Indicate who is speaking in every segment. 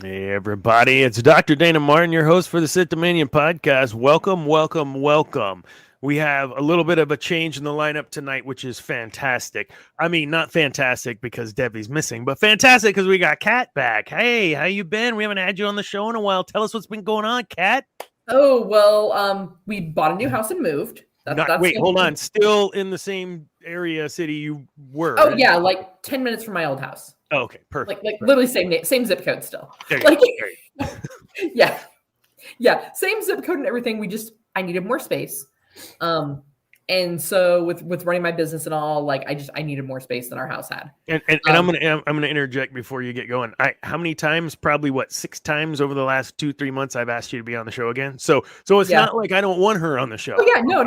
Speaker 1: Hey, everybody. It's Dr. Dana Martin, your host for the Sith Dominion podcast. Welcome, welcome, welcome. We have a little bit of a change in the lineup tonight, which is fantastic. I mean, not fantastic because Debbie's missing, but fantastic because we got Kat back. Hey, how you been? We haven't had you on the show in a while. Tell us what's been going on, Kat.
Speaker 2: Oh, well, we bought a new house and moved.
Speaker 1: Wait, hold on. Still in the same area, city you were.
Speaker 2: Oh, yeah, like 10 minutes from my old house.
Speaker 1: Oh, okay, perfect.
Speaker 2: Like literally same zip code still. Yeah, same zip code and everything. I needed more space. And so with running my business and all, I needed more space than our house had.
Speaker 1: And I'm gonna interject before you get going. How many times? Probably 6 times over the last 2-3 months I've asked you to be on the show again. So it's not like I don't want her on the show.
Speaker 2: Oh yeah, no.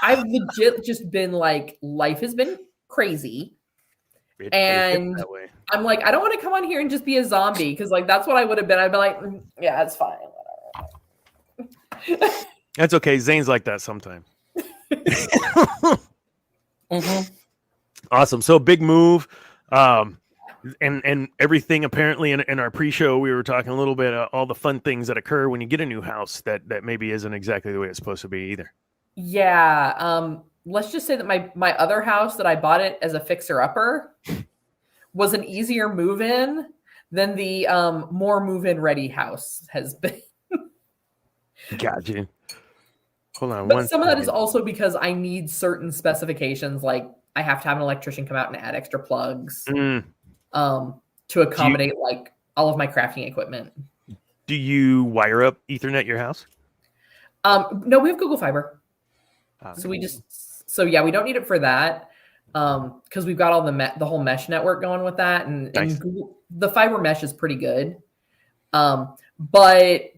Speaker 2: I've legit just been like, life has been crazy. And I'm like, I don't want to come on here and just be a zombie because that's what I would have been. I'd be like, yeah, it's fine, whatever.
Speaker 1: That's okay. Zane's like that sometimes.
Speaker 2: Mm-hmm.
Speaker 1: Awesome. So big move, and everything. Apparently, in our pre-show, we were talking a little bit all the fun things that occur when you get a new house that maybe isn't exactly the way it's supposed to be either.
Speaker 2: Yeah. Let's just say that my other house that I bought it as a fixer-upper was an easier move-in than the more move-in ready house has been.
Speaker 1: Gotcha. Hold on.
Speaker 2: But some of that is also because I need certain specifications, like I have to have an electrician come out and add extra plugs to accommodate all of my crafting equipment.
Speaker 1: Do you wire up Ethernet your house?
Speaker 2: No, we have Google Fiber. So we don't need it for that because we've got all the whole mesh network going with that, and Google, the fiber mesh is pretty good. But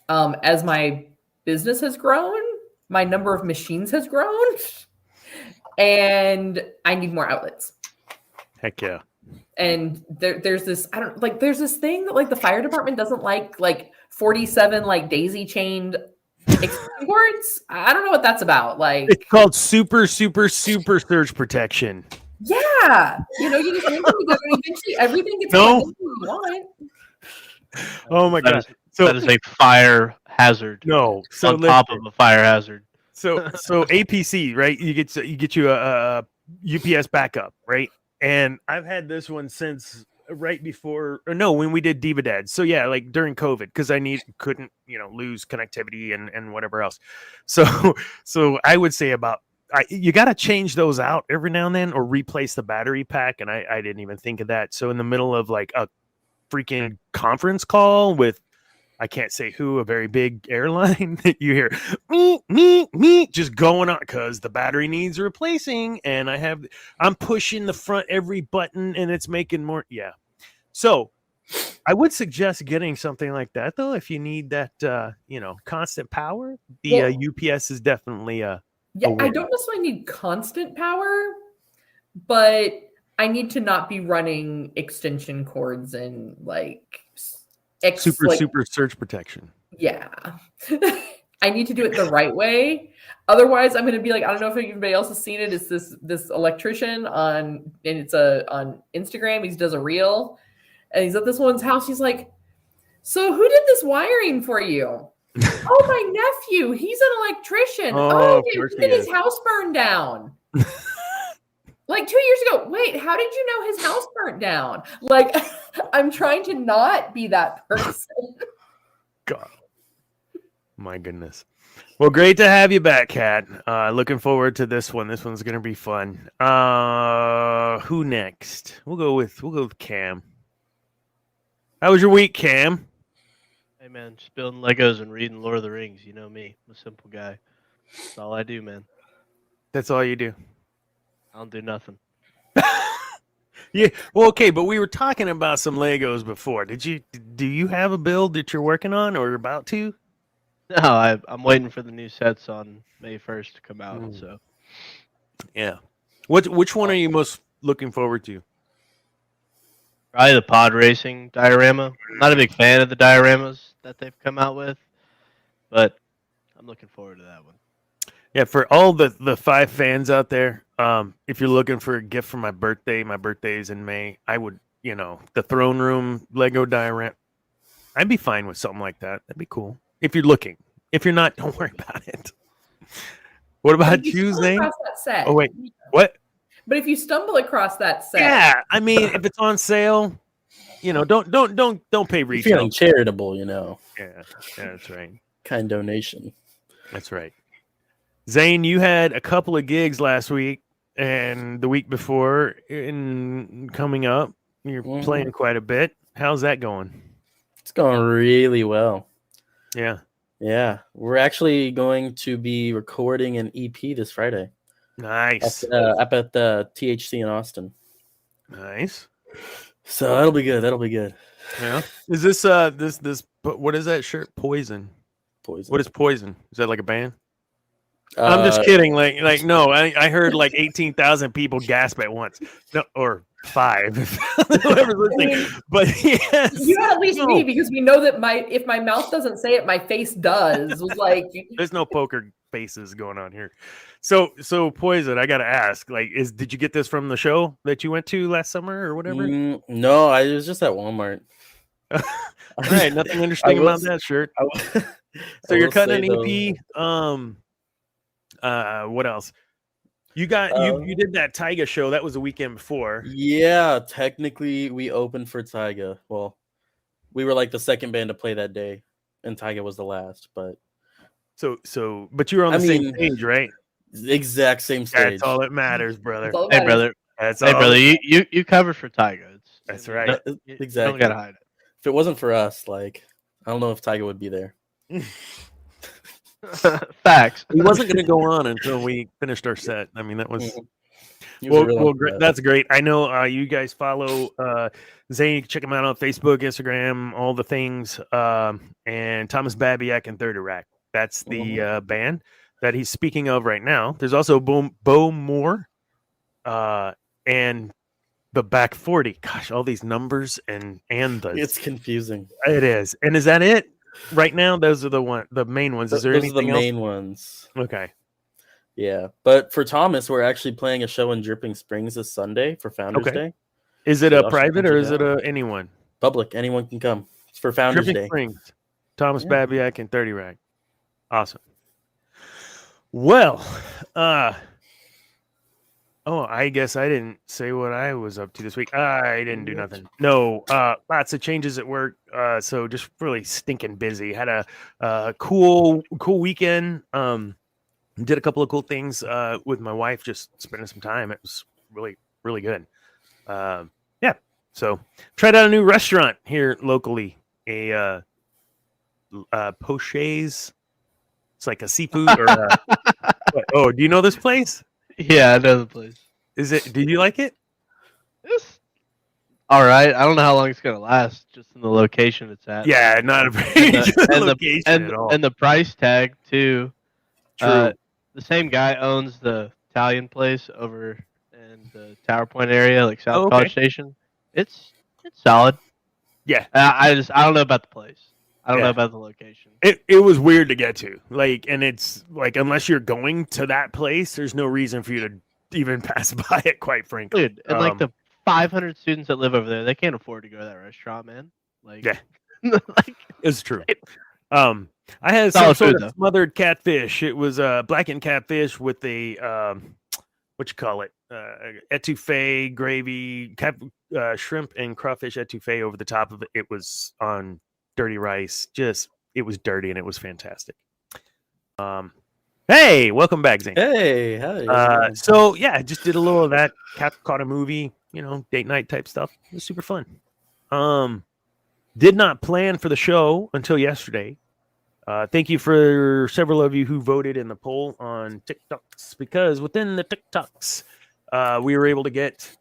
Speaker 2: as my business has grown, my number of machines has grown, and I need more outlets. Heck yeah! And there's this there's this thing that the fire department doesn't like 47 daisy chained extension cords. I don't know what that's about.
Speaker 1: It's called super surge protection.
Speaker 2: Yeah, you just eventually everything gets you want.
Speaker 1: Oh my god!
Speaker 3: So that is a fire hazard.
Speaker 1: No,
Speaker 3: on top of a fire hazard.
Speaker 1: So APC, right? You get you a UPS backup, right? And I've had this one since right before, or no, when we did Diva Dad. So yeah, during COVID, because I couldn't lose connectivity and whatever else. So I would say you got to change those out every now and then, or replace the battery pack. And I didn't even think of that. So in the middle of a freaking conference call with, I can't say who, a very big airline, that you hear me just going on because the battery needs replacing, and I'm pushing the front every button and it's making more. Yeah. So I would suggest getting something like that though, if you need that constant power. The UPS is definitely a
Speaker 2: I don't necessarily need constant power, but I need to not be running extension cords and
Speaker 1: super surge protection.
Speaker 2: Yeah. I need to do it the right way. Otherwise, I'm going to be I don't know if anybody else has seen it. It's this electrician on Instagram. He does a reel, and he's at this woman's house. He's like, "So who did this wiring for you?" "Oh, my nephew. He's an electrician." "Oh, okay. When did his house burn down?" 2 years ago. "Wait, how did you know his house burnt down?" I'm trying to not be that person.
Speaker 1: God. My goodness. Well, great to have you back, Kat. Looking forward to this one. This one's going to be fun. Who next? We'll go with Cam. How was your week, Cam?
Speaker 3: Hey, man, just building Legos and reading Lord of the Rings. You know me. I'm a simple guy. That's all I do, man.
Speaker 1: That's all you do?
Speaker 3: I don't do nothing.
Speaker 1: Yeah, well, okay, but we were talking about some Legos before. Do you have a build that you're working on or about to?
Speaker 3: No, I'm waiting for the new sets on May 1st to come out. So,
Speaker 1: yeah. Which one are you most looking forward to?
Speaker 3: Probably the pod racing diorama. I'm not a big fan of the dioramas that they've come out with, but I'm looking forward to that one.
Speaker 1: Yeah, for all the 5 fans out there, if you're looking for a gift for my birthday is in May. I would, the throne room Lego diorama. I'd be fine with something like that. That'd be cool. If you're looking. If you're not, don't worry about it. What about you, Zane?
Speaker 2: That set.
Speaker 1: Oh wait, what?
Speaker 2: But if you stumble across that set,
Speaker 1: Yeah, I mean, if it's on sale, don't pay
Speaker 4: You're
Speaker 1: retail.
Speaker 4: feeling charitable,
Speaker 1: Yeah, that's right.
Speaker 4: kind donation.
Speaker 1: That's right. Zane, you had a couple of gigs last week and the week before in coming up. You're playing quite a bit. How's that going?
Speaker 4: It's going really well.
Speaker 1: Yeah.
Speaker 4: Yeah, we're actually going to be recording an EP this Friday.
Speaker 1: Nice.
Speaker 4: Up at the THC in Austin.
Speaker 1: Nice.
Speaker 4: So that'll be good. That'll be good.
Speaker 1: Yeah. Is this what is that shirt? Poison.
Speaker 4: Poison.
Speaker 1: What is Poison? Is that like a band? I'm just kidding. Like no, I heard like 18,000 people gasp at once. No, or 5. Whoever's listening. But yes.
Speaker 2: You at least me, because we know that if my mouth doesn't say it, my face does. Like
Speaker 1: there's no poker faces going on here. So Poison, I gotta ask, did you get this from the show that you went to last summer or whatever?
Speaker 4: No, I was just at Walmart.
Speaker 1: All right, nothing interesting about that shirt. So you're cutting an EP. What else? You got you did that Tyga show. That was the weekend before.
Speaker 4: Yeah, technically we opened for Tyga. Well, we were like the second band to play that day, and Tyga was the last. But
Speaker 1: but you were on the same stage, right?
Speaker 4: Exact same stage.
Speaker 1: That's all that matters, brother.
Speaker 3: Hey, brother.
Speaker 1: That's
Speaker 3: hey,
Speaker 1: all
Speaker 3: brother. You covered for Tyga.
Speaker 1: That's right.
Speaker 4: Exactly.
Speaker 3: You don't gotta hide it.
Speaker 4: If it wasn't for us, I don't know if Tyga would be there.
Speaker 3: Facts.
Speaker 1: He wasn't going to go on until we finished our set. I mean, that was great. That's great. I know you guys follow Zane. Check him out on Facebook, Instagram, all the things. And Thomas Babiak and Third Iraq. That's the band that he's speaking of right now. There's also Bo Moore and the Back 40. Gosh, all these numbers and the
Speaker 4: it's confusing.
Speaker 1: It is. And is that it? Right now, those are the main ones. Is there
Speaker 4: those
Speaker 1: anything
Speaker 4: are the
Speaker 1: else?
Speaker 4: main ones.
Speaker 1: Okay.
Speaker 4: Yeah, but for Thomas, we're actually playing a show in Dripping Springs this Sunday for Founders Day.
Speaker 1: Is it a private or is it anyone?
Speaker 4: Public. Anyone can come. It's for Founders
Speaker 1: Dripping
Speaker 4: Day.
Speaker 1: Springs. Thomas Babiak and 30 Rag. Awesome. Well, I guess I didn't say what I was up to this week. I didn't do nothing. No, lots of changes at work. So just really stinking busy. Had a cool weekend. Did a couple of cool things with my wife, just spending some time. It was really, really good. Yeah. So tried out a new restaurant here locally. A Poche's. It's like a seafood or oh, do you know this place?
Speaker 3: Yeah, I know the place.
Speaker 1: Did you like it?
Speaker 3: It's all right. I don't know how long it's gonna last, just in the location it's at.
Speaker 1: Yeah, not a very good location at all.
Speaker 3: And the price tag too.
Speaker 1: True.
Speaker 3: The same guy owns the Italian place over in the Tower Point area, like South College Station. It's solid.
Speaker 1: Yeah.
Speaker 3: I don't know about the place. I don't know about the location.
Speaker 1: It was weird to get to. And it's like, unless you're going to that place, there's no reason for you to even pass by it, quite frankly.
Speaker 3: Dude, and like the 500 students that live over there, they can't afford to go to that restaurant, man.
Speaker 1: It's true. I had some sort of smothered catfish. It was blackened catfish with a etouffee gravy, shrimp and crawfish etouffee over the top of it. It was on dirty rice. It was dirty and it was fantastic. Hey, welcome back, Zane.
Speaker 4: Hey, hi.
Speaker 1: So yeah, I just did a little of that. Caught a movie, date night type stuff. It was super fun. Did not plan for the show until yesterday. Thank you for several of you who voted in the poll on TikToks, because within the TikToks, we were able to get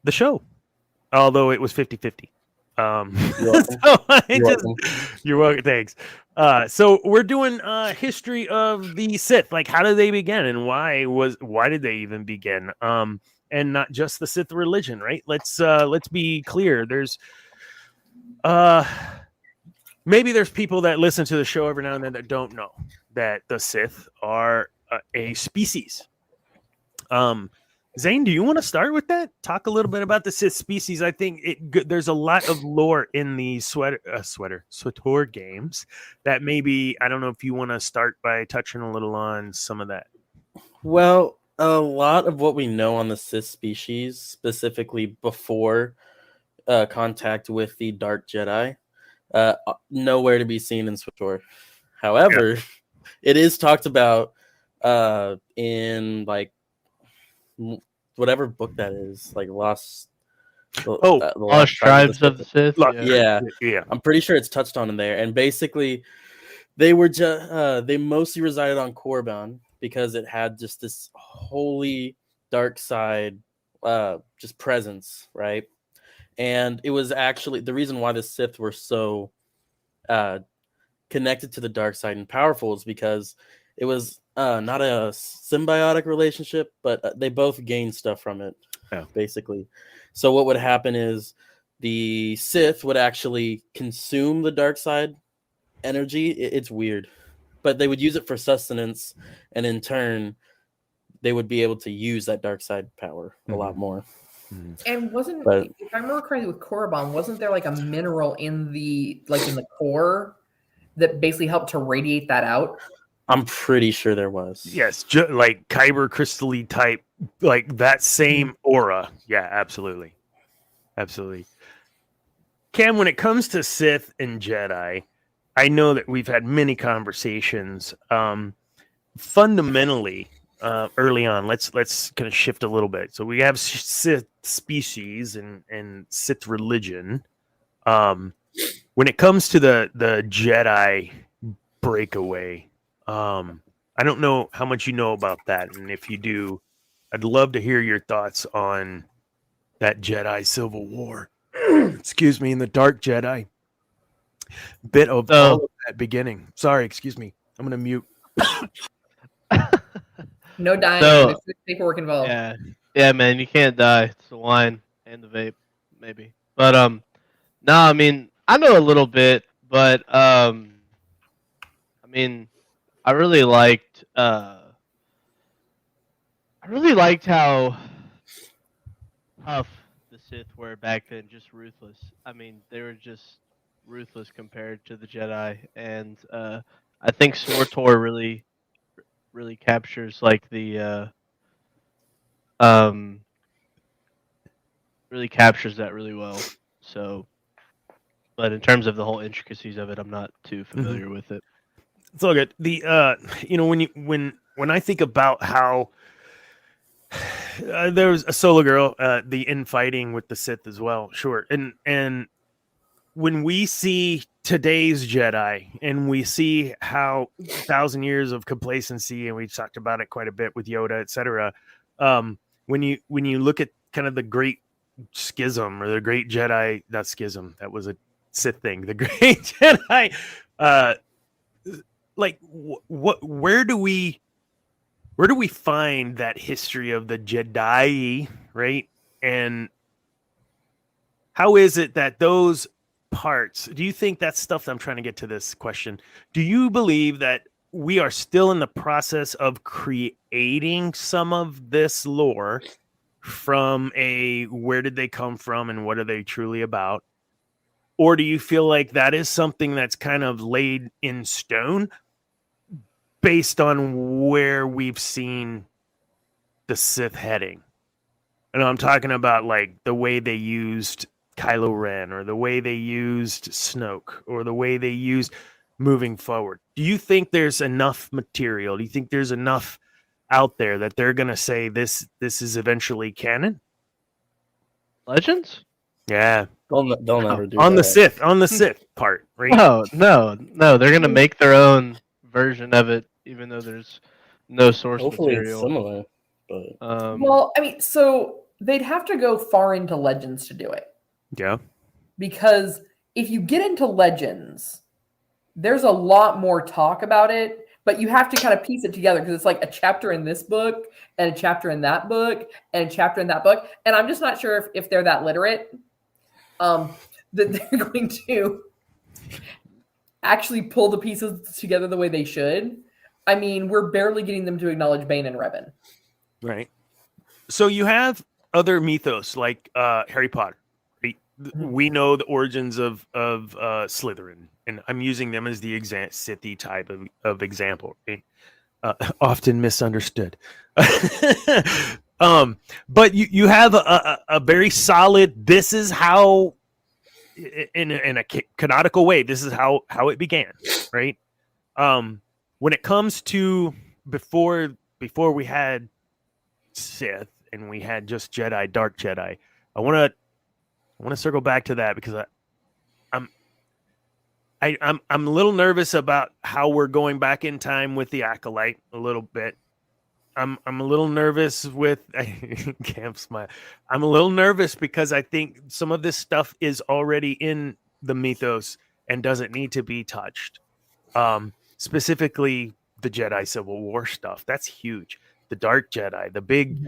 Speaker 1: the show, although it was 50-50. You're welcome. Thanks. So we're doing history of the Sith. Like, how did they begin, and why did they even begin? And not just the Sith religion, right? Let's be clear. There's maybe there's people that listen to the show every now and then that don't know that the Sith are a species. Zane, do you want to start with that? Talk a little bit about the Sith species. I think there's a lot of lore in the SWTOR games that maybe, I don't know if you want to start by touching a little on some of that.
Speaker 4: Well, a lot of what we know on the Sith species, specifically before contact with the Dark Jedi, nowhere to be seen in SWTOR. However, it is talked about in like whatever book that is, like Lost
Speaker 3: Tribes of the Sith.
Speaker 4: Yeah. I'm pretty sure it's touched on in there. And basically, they were they mostly resided on Korriban because it had just this holy dark side, just presence, right? And it was actually the reason why the Sith were so connected to the dark side and powerful is because it was not a symbiotic relationship, but they both gained stuff from it, basically. So what would happen is the Sith would actually consume the dark side energy. It's weird, but they would use it for sustenance, and in turn, they would be able to use that dark side power a lot more.
Speaker 2: And if I remember correctly with Korriban, wasn't there like a mineral in the core that basically helped to radiate that out?
Speaker 4: I'm pretty sure there was.
Speaker 1: Yes, like kyber crystal type, like that same aura. Yeah, absolutely. Absolutely. Cam, when it comes to Sith and Jedi, I know that we've had many conversations. Fundamentally, early on, let's kind of shift a little bit. So we have Sith species and Sith religion. When it comes to the Jedi breakaway, I don't know how much you know about that, and if you do, I'd love to hear your thoughts on that Jedi Civil War. Excuse me, in the Dark Jedi. Bit of all of that beginning. Sorry, excuse me. I'm gonna mute.
Speaker 2: No dying. There's paperwork involved.
Speaker 3: Yeah, man, you can't die. It's the wine and the vape, maybe. But no, I mean, I know a little bit, but I mean, I really liked how tough the Sith were back then, just ruthless. I mean, they were just ruthless compared to the Jedi, and I think SWTOR really captures like the really captures that really well. So, but in terms of the whole intricacies of it, I'm not too familiar with it.
Speaker 1: It's all good. The when I think about how there was a solo girl, the infighting with the Sith as well, sure, and when we see today's Jedi and we see how 1,000 years of complacency, and we talked about it quite a bit with Yoda, etc. When you look at kind of the great schism or the great Jedi, not schism, that was a Sith thing, the great Jedi, like where do we find that history of the Jedi, right? And how is it that those parts, do you think that's stuff that I'm trying to get to this question? Do you believe that we are still in the process of creating some of this lore from a where did they come from and what are they truly about? Or do you feel like that is something that's kind of laid in stone based on where we've seen the Sith heading? And I'm talking about like the way they used Kylo Ren or the way they used Snoke or the way they used moving forward. Do you think there's enough material? Do you think there's enough out there that they're going to say this is eventually canon?
Speaker 3: Legends?
Speaker 1: Yeah.
Speaker 4: They'll never do
Speaker 1: on
Speaker 4: that.
Speaker 1: the Sith part, right?
Speaker 3: No. They're gonna make their own version of it, even though there's no source
Speaker 4: Hopefully
Speaker 3: material.
Speaker 4: It's similar, but
Speaker 2: Well, I mean, so they'd have to go far into Legends to do it.
Speaker 1: Yeah.
Speaker 2: Because if you get into Legends, there's a lot more talk about it, but you have to kind of piece it together because it's like a chapter in this book and a chapter in that book and a chapter in that book. And I'm just not sure if they're that literate that they're going to actually pull the pieces together the way they should. I mean, we're barely getting them to acknowledge Bane and Revan.
Speaker 1: Right. So you have other mythos like Harry Potter. Right? We know the origins of Slytherin, and I'm using them as the Sithy type of example. Right? Often misunderstood. But you have a very solid. This is how, in a canonical way, this is how it began, right? When it comes to before we had Sith and we had just Jedi, Dark Jedi, I want to circle back to that because I'm a little nervous about how we're going back in time with the Acolyte a little bit. I'm a little nervous with Camp Smile. I'm a little nervous because I think some of this stuff is already in the mythos and doesn't need to be touched. Specifically the Jedi Civil War stuff. That's huge. The Dark Jedi, the big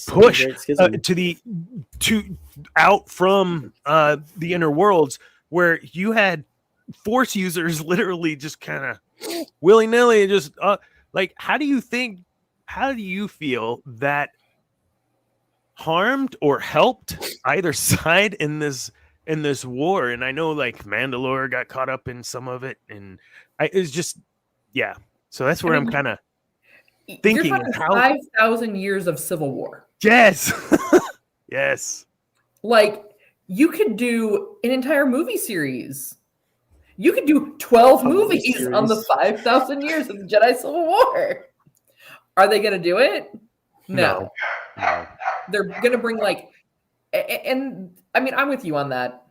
Speaker 1: push to out from the inner worlds, where you had Force users literally just kind of willy-nilly just like, how do you feel that harmed or helped either side in this war? And I know like Mandalore got caught up in some of it, and it's just, yeah. So that's where I'm kind of thinking
Speaker 2: how 5,000 years of civil war.
Speaker 1: Yes. Yes.
Speaker 2: Like, you could do an entire movie series. You could do 12 movies on the 5,000 years of the Jedi Civil War. Are they going to do it? No. They're going to bring like, and I mean, I'm with you on that.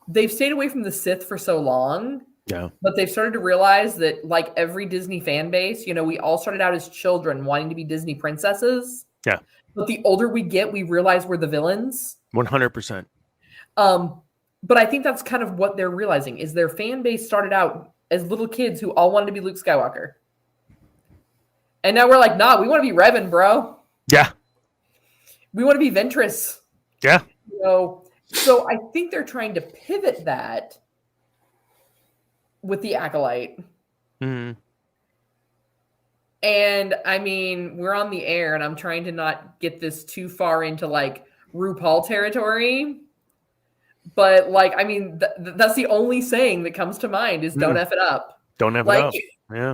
Speaker 2: They've stayed away from the Sith for so long.
Speaker 1: Yeah.
Speaker 2: But they've started to realize that, like every Disney fan base, we all started out as children wanting to be Disney princesses.
Speaker 1: Yeah.
Speaker 2: But the older we get, we realize we're the villains.
Speaker 1: 100%.
Speaker 2: But I think that's kind of what they're realizing is their fan base started out as little kids who all wanted to be Luke Skywalker. And now we're like, nah, we want to be Revan, bro.
Speaker 1: Yeah.
Speaker 2: We want to be Ventress.
Speaker 1: Yeah.
Speaker 2: So I think they're trying to pivot that with the Acolyte.
Speaker 1: Mm-hmm.
Speaker 2: And I mean, we're on the air and I'm trying to not get this too far into like RuPaul territory. But like, I mean, that's the only saying that comes to mind is don't F it up.
Speaker 1: Don't F it up. Yeah.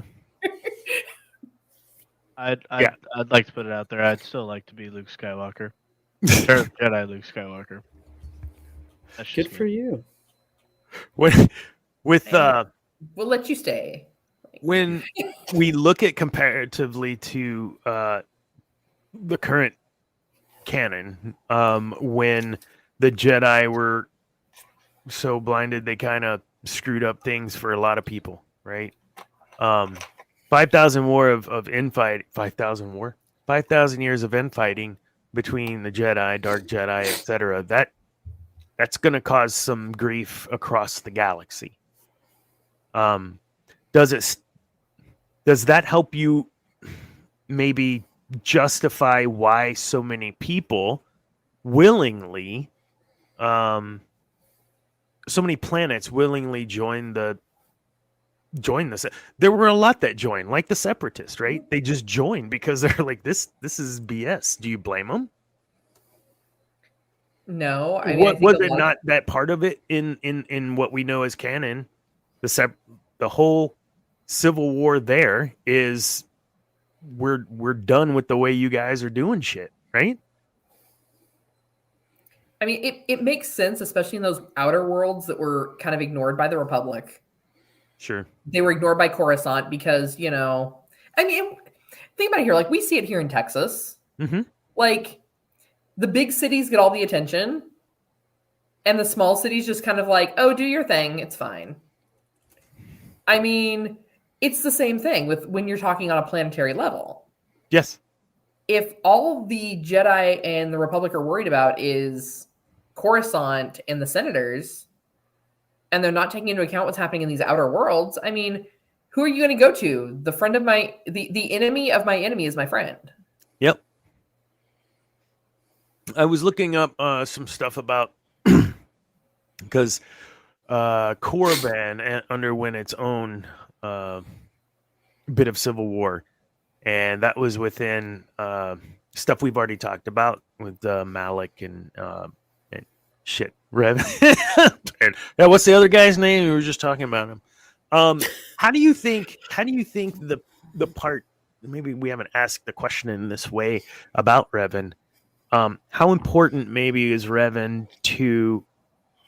Speaker 3: I'd like to put it out there. I'd still like to be Luke Skywalker. Jedi Luke Skywalker.
Speaker 4: That's good for you.
Speaker 1: With
Speaker 2: we'll let you stay.
Speaker 1: When we look at comparatively to the current canon, when the Jedi were so blinded they kind of screwed up things for a lot of people, right? 5,000 war of infight, 5,000 years of infighting between the Jedi, Dark Jedi, etc. That's going to cause some grief across the galaxy. Does that help you maybe justify why so many people willingly, so many planets willingly join this? There were a lot that joined, like the Separatists, right? They just joined because they're like, this is BS. Do you blame them?
Speaker 2: No. I mean,
Speaker 1: was it not that part of it in what we know as canon? The whole Civil War there is we're done with the way you guys are doing shit, right?
Speaker 2: I mean, it makes sense, especially in those outer worlds that were kind of ignored by the Republic.
Speaker 1: Sure.
Speaker 2: They were ignored by Coruscant because, I mean, think about it here. Like, we see it here in Texas.
Speaker 1: Mm-hmm.
Speaker 2: Like, the big cities get all the attention, and the small cities just kind of like, oh, do your thing. It's fine. I mean, it's the same thing with when you're talking on a planetary level.
Speaker 1: Yes.
Speaker 2: If all the Jedi and the Republic are worried about is Coruscant and the Senators, and they're not taking into account what's happening in these outer worlds, I mean, who are you going to go to? The enemy of my enemy is my friend.
Speaker 1: Yep. I was looking up some stuff about because Korriban underwent its own bit of civil war, and that was within stuff we've already talked about with Malik and shit, Rev. And, yeah, what's the other guy's name? We were just talking about him. How do you think the part? Maybe we haven't asked the question in this way about Revan. How important maybe is Revan to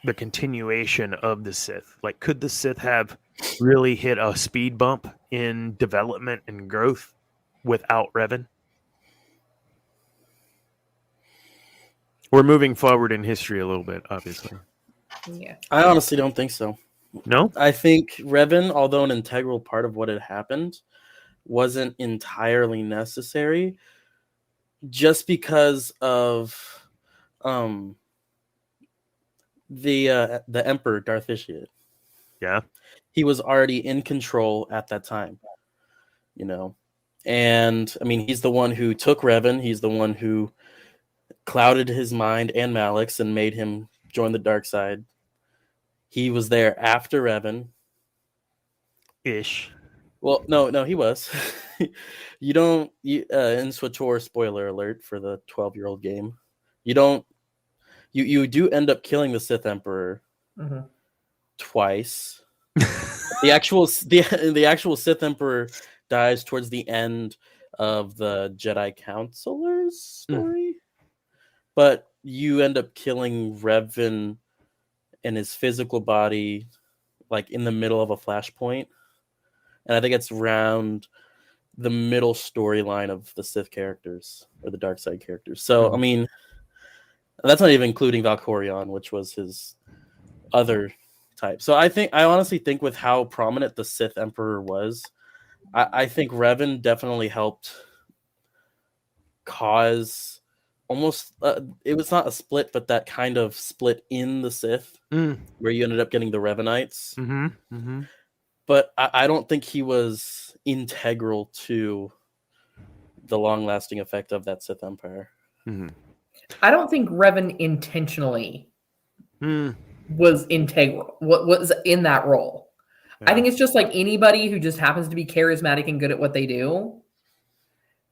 Speaker 1: the continuation of the Sith? Like, could the Sith have really hit a speed bump in development and growth without Revan? We're moving forward in history a little bit, obviously.
Speaker 2: Yeah.
Speaker 4: I honestly don't think so.
Speaker 1: No?
Speaker 4: I think Revan, although an integral part of what had happened, wasn't entirely necessary just because of the Emperor Darth Vitiate.
Speaker 1: Yeah.
Speaker 4: He was already in control at that time, you know. And I mean, he's the one who took Revan. He's the one who clouded his mind and Malik's and made him join the dark side. He was there after Revan.
Speaker 1: Ish.
Speaker 4: Well, no, he was. In SWTOR, spoiler alert for the 12-year-old game, you do end up killing the Sith Emperor twice. the actual Sith Emperor dies towards the end of the Jedi Counselor's story, but you end up killing Revan in his physical body, like in the middle of a flashpoint. And I think it's around the middle storyline of the Sith characters or the dark side characters. So, I mean, that's not even including Valkorion, which was his other type. So I honestly think with how prominent the Sith Emperor was, I think Revan definitely helped cause almost, it was not a split, but that kind of split in the Sith where you ended up getting the Revanites. But I don't think he was integral to the long-lasting effect of that Sith Empire.
Speaker 2: I don't think Revan intentionally was integral. What was in that role? Yeah. I think it's just like anybody who just happens to be charismatic and good at what they do.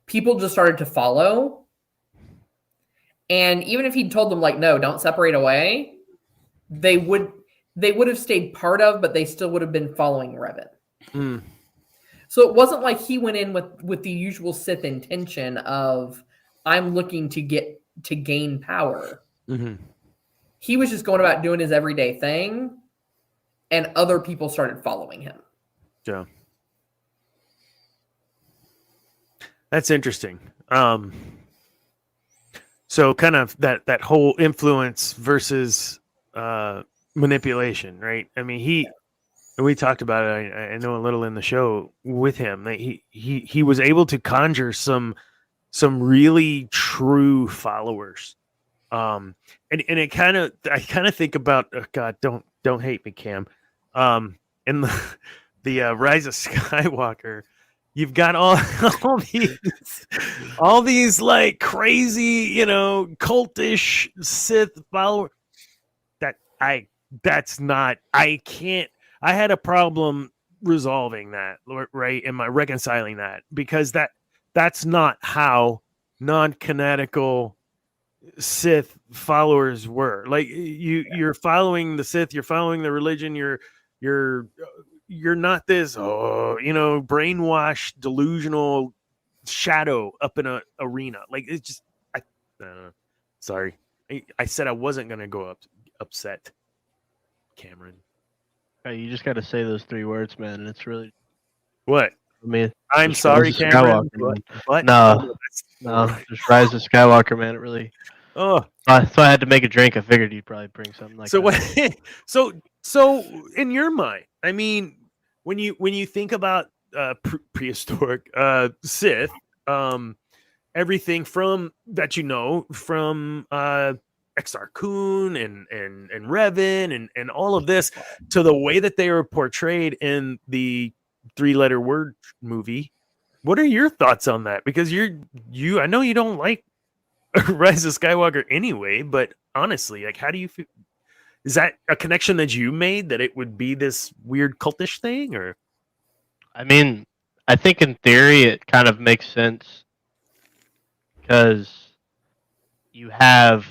Speaker 2: People just started to follow. And even if he'd told them, like, no, don't separate away, they would have stayed part of, but they still would have been following Revan. So it wasn't like he went in with the usual Sith intention of, I'm looking to gain power. He was just going about doing his everyday thing, and other people started following him.
Speaker 1: Yeah. That's interesting. So kind of that whole influence versus manipulation, right? I mean, we talked about it. I know a little in the show with him that he was able to conjure some really true followers. And I kind of think about, oh God, don't hate me, Cam. In the Rise of Skywalker, you've got all these like crazy, cultish Sith followers. I had a problem resolving that, right? Am I reconciling that? Because that's not how non-canonical Sith followers were. Like you're following the Sith, you're following the religion, you're not this brainwashed, delusional shadow up in an arena. Like it's just sorry. I said I wasn't gonna go upset Cameron.
Speaker 3: Hey, you just got to say those 3 words, man. And it's really
Speaker 1: what?
Speaker 3: I mean,
Speaker 1: I'm sorry, Cameron.
Speaker 3: What? No, just Rise of Skywalker, man. It really. Oh, so I had to make a drink. I figured you'd probably bring something like that.
Speaker 1: So in your mind, I mean, when you think about prehistoric Sith, everything from that from Exar Kun and Revan and all of this to the way that they were portrayed in the 3-letter word movie. What are your thoughts on that? Because I know you don't like Rise of Skywalker anyway, but honestly, like, how do you feel? Is that a connection that you made that it would be this weird cultish thing, or?
Speaker 3: I mean, I think in theory it kind of makes sense because you have.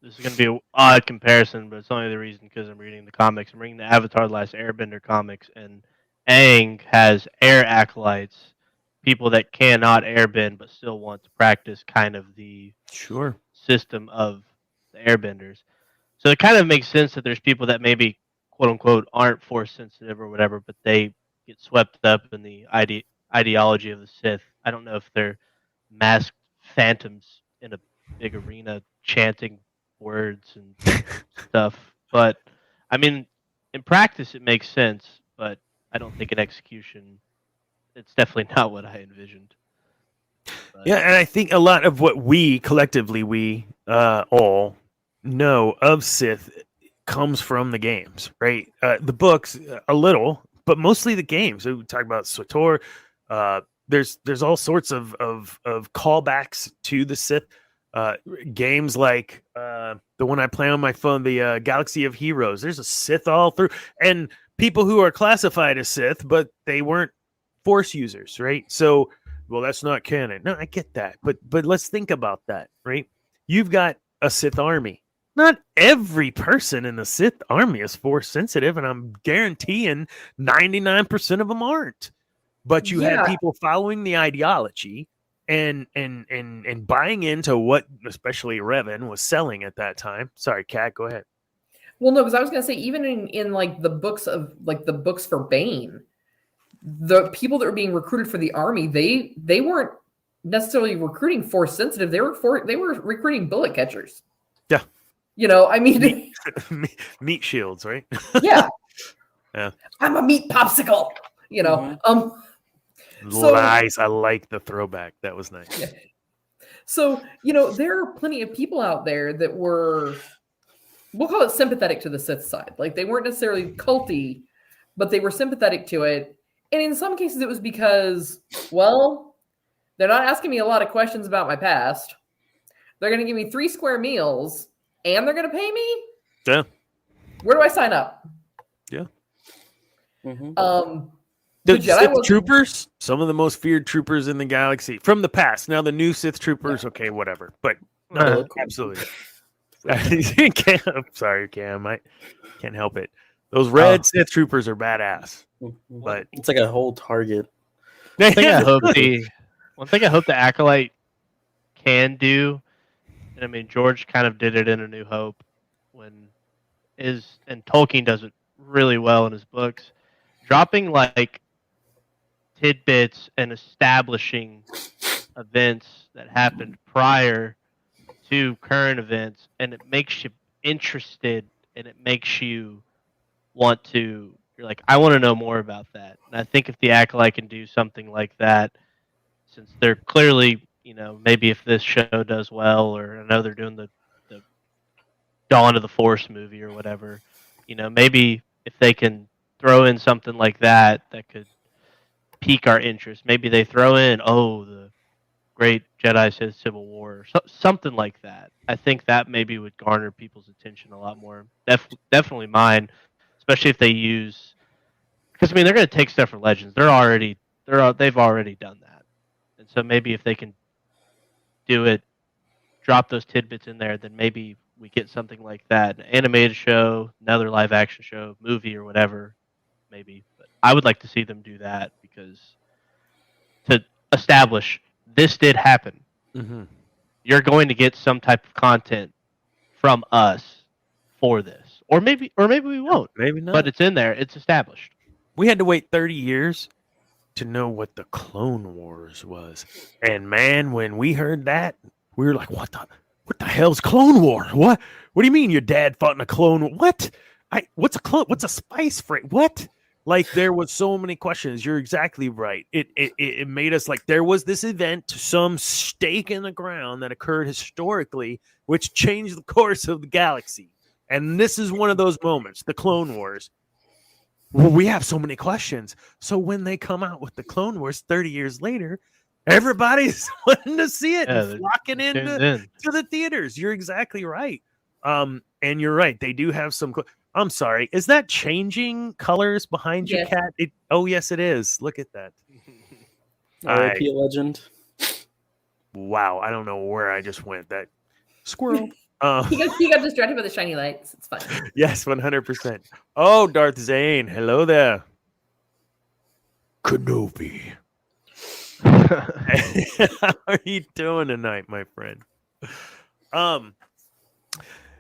Speaker 3: This is going to be an odd comparison, but it's only the reason because I'm reading the comics. I'm reading the Avatar: The Last Airbender comics, and Aang has air acolytes, people that cannot airbend but still want to practice kind of the
Speaker 1: Sure.
Speaker 3: system of the airbenders. So it kind of makes sense that there's people that maybe quote unquote aren't force sensitive or whatever, but they get swept up in the ideology of the Sith. I don't know if they're masked phantoms in a big arena chanting words and stuff, but I mean, in practice it makes sense, but I don't think in execution it's definitely not what I envisioned. But,
Speaker 1: Yeah, and I think a lot of what we collectively all know of Sith comes from the games, right? The books a little, but mostly the games. So we talk about SWTOR. There's all sorts of callbacks to the Sith. Games like the one I play on my phone, the Galaxy of Heroes. There's a Sith all through, and people who are classified as Sith, but they weren't Force users, right? So, well, that's not canon. No, I get that, but let's think about that, right? You've got a Sith army. Not every person in the Sith army is Force sensitive, and I'm guaranteeing 99% of them aren't. But you had people following the ideology and buying into what especially Revan was selling at that time. Sorry, Kat, go ahead.
Speaker 2: Well, no, because I was going to say, even in like the books for Bane, the people that were being recruited for the army, they weren't necessarily recruiting Force sensitive. They were recruiting bullet catchers.
Speaker 1: Yeah.
Speaker 2: You know, I mean,
Speaker 1: meat shields, right?
Speaker 2: Yeah.
Speaker 1: Yeah.
Speaker 2: I'm a meat popsicle, you know.
Speaker 1: Nice. I like the throwback. That was nice.
Speaker 2: Yeah. So, you know, there are plenty of people out there that were, we'll call it sympathetic to the Sith side. Like, they weren't necessarily culty, but they were sympathetic to it. And in some cases, it was because, well, they're not asking me a lot of questions about my past. They're going to give me 3 square meals, and they're going to pay me?
Speaker 1: Yeah.
Speaker 2: Where do I sign up?
Speaker 1: Yeah.
Speaker 2: The
Speaker 1: Sith troopers, some of the most feared troopers in the galaxy from the past. Now the new Sith troopers, okay, whatever. But absolutely. I'm sorry, Cam. I can't help it. Those red Sith troopers are badass. But
Speaker 4: it's like a whole target.
Speaker 3: One thing I hope the Acolyte can do, and I mean George kind of did it in A New Hope, and Tolkien does it really well in his books, dropping like tidbits and establishing events that happened prior to current events, and it makes you interested, and it makes you want to. You're like, I want to know more about that. And I think if the Acolyte can do something like that, since they're clearly, you know, maybe if this show does well, or I know they're doing the Dawn of the Force movie or whatever, you know, maybe if they can throw in something like that could pique our interest. Maybe they throw in, the Great Jedi Sith Civil War, or something like that. I think that maybe would garner people's attention a lot more. Definitely mine. Especially if they use, because I mean they're going to take stuff from Legends. They've already done that, and so maybe if they can do it, drop those tidbits in there, then maybe we get something like that, an animated show, another live action show, movie, or whatever, maybe. But I would like to see them do that because to establish this did happen, you're going to get some type of content from us for this. Or maybe we won't.
Speaker 1: Maybe not.
Speaker 3: But it's in there. It's established.
Speaker 1: We had to wait 30 years to know what the Clone Wars was. And man, when we heard that, we were like, what the hell's Clone War? What do you mean your dad fought in a Clone War? What? What's a clone? What's a spice freight? What? Like, there was so many questions. You're exactly right. It made us like, there was this event, some stake in the ground that occurred historically, which changed the course of the galaxy. And this is one of those moments, the Clone Wars. Well, we have so many questions. So when they come out with the Clone Wars 30 years later, everybody's wanting to see it and flocking to the theaters. You're exactly right. And you're right. They do have some. I'm sorry. Is that changing colors behind you,
Speaker 2: Yes.
Speaker 1: Cat? Oh, yes, it is. Look at that.
Speaker 4: R.I.P. Legend.
Speaker 1: Wow. I don't know where I just went. That squirrel.
Speaker 2: He got distracted by the shiny lights. It's fine.
Speaker 1: Yes, 100%. Oh, Darth Zane. Hello there. Kenobi. How are you doing tonight, my friend?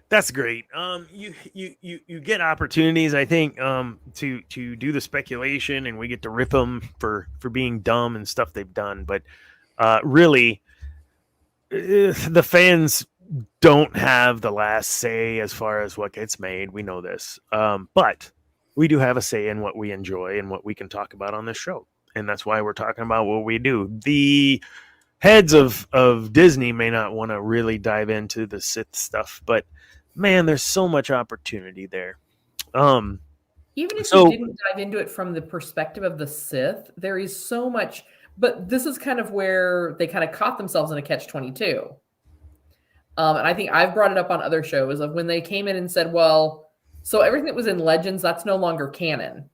Speaker 1: That's great. You get opportunities, I think, to do the speculation, and we get to rip them for being dumb and stuff they've done. But really, the fans don't have the last say as far as what gets made. We know this, but we do have a say in what we enjoy and what we can talk about on this show, and that's why we're talking about what we do. The heads of Disney may not want to really dive into the Sith stuff, but man, there's so much opportunity there.
Speaker 2: Even if you didn't dive into it from the perspective of the Sith, there is so much. But this is kind of where they kind of caught themselves in a catch-22. And I think I've brought it up on other shows of when they came in and said, well, so everything that was in Legends, that's no longer canon.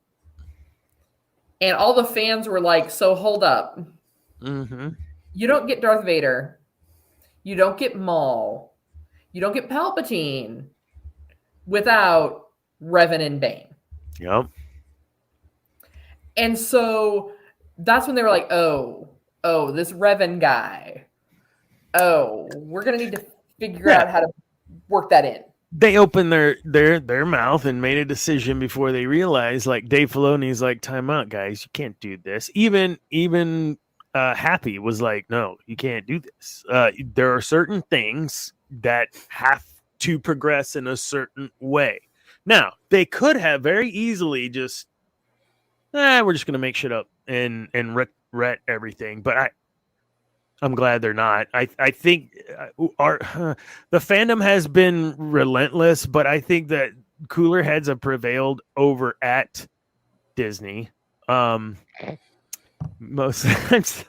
Speaker 2: And all the fans were like, so hold up.
Speaker 1: Mm-hmm.
Speaker 2: You don't get Darth Vader. You don't get Maul. You don't get Palpatine without Revan and Bane.
Speaker 1: Yep.
Speaker 2: And so that's when they were like, oh, this Revan guy. Oh, we're going to need to figure out how to work that in.
Speaker 1: They opened their mouth and made a decision before they realized, like, Dave Filoni's like, time out, guys. You can't do this. Even Happy was like, no, you can't do this. There are certain things that have to progress in a certain way. Now, they could have very easily just, we're just going to make shit up and ret everything. But I'm glad they're not. I think the fandom has been relentless, but I think that cooler heads have prevailed over at Disney. Most times,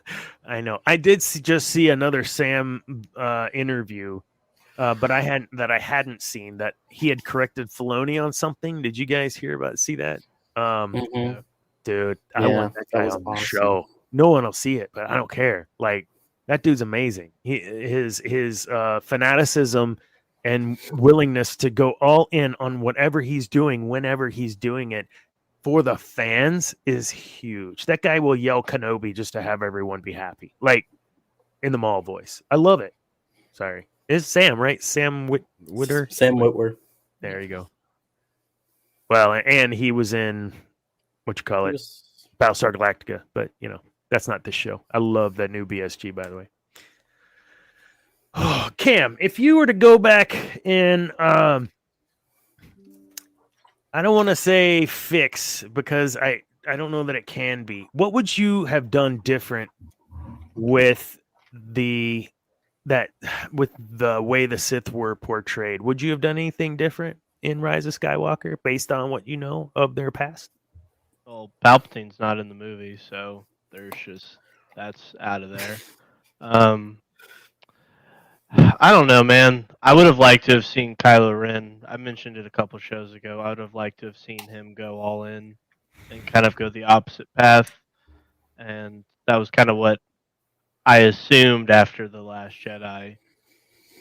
Speaker 1: I know. I did just see another Sam interview, but I hadn't seen that he had corrected Filoni on something. Did you guys see that? Dude, I want that guy on the show. No one will see it, but I don't care. Like, that dude's amazing. His fanaticism and willingness to go all in on whatever he's doing, whenever he's doing it, for the fans is huge. That guy will yell Kenobi just to have everyone be happy, like in the Maul voice. I love it. Sorry, it's Sam, right? Sam Witwer.
Speaker 4: Sam Witwer.
Speaker 1: There you go. Well, and he was in Battlestar Galactica, but that's not this show. I love that new BSG, by the way. Oh, Cam, if you were to go back and I don't want to say fix, because I don't know that it can be. What would you have done different with the way the Sith were portrayed? Would you have done anything different in Rise of Skywalker based on what you know of their past?
Speaker 3: Well, Palpatine's not in the movie, so that's out of there. I don't know, man. I would have liked to have seen Kylo Ren. I mentioned it a couple shows ago. I would have liked to have seen him go all in and kind of go the opposite path. And that was kind of what I assumed after The Last Jedi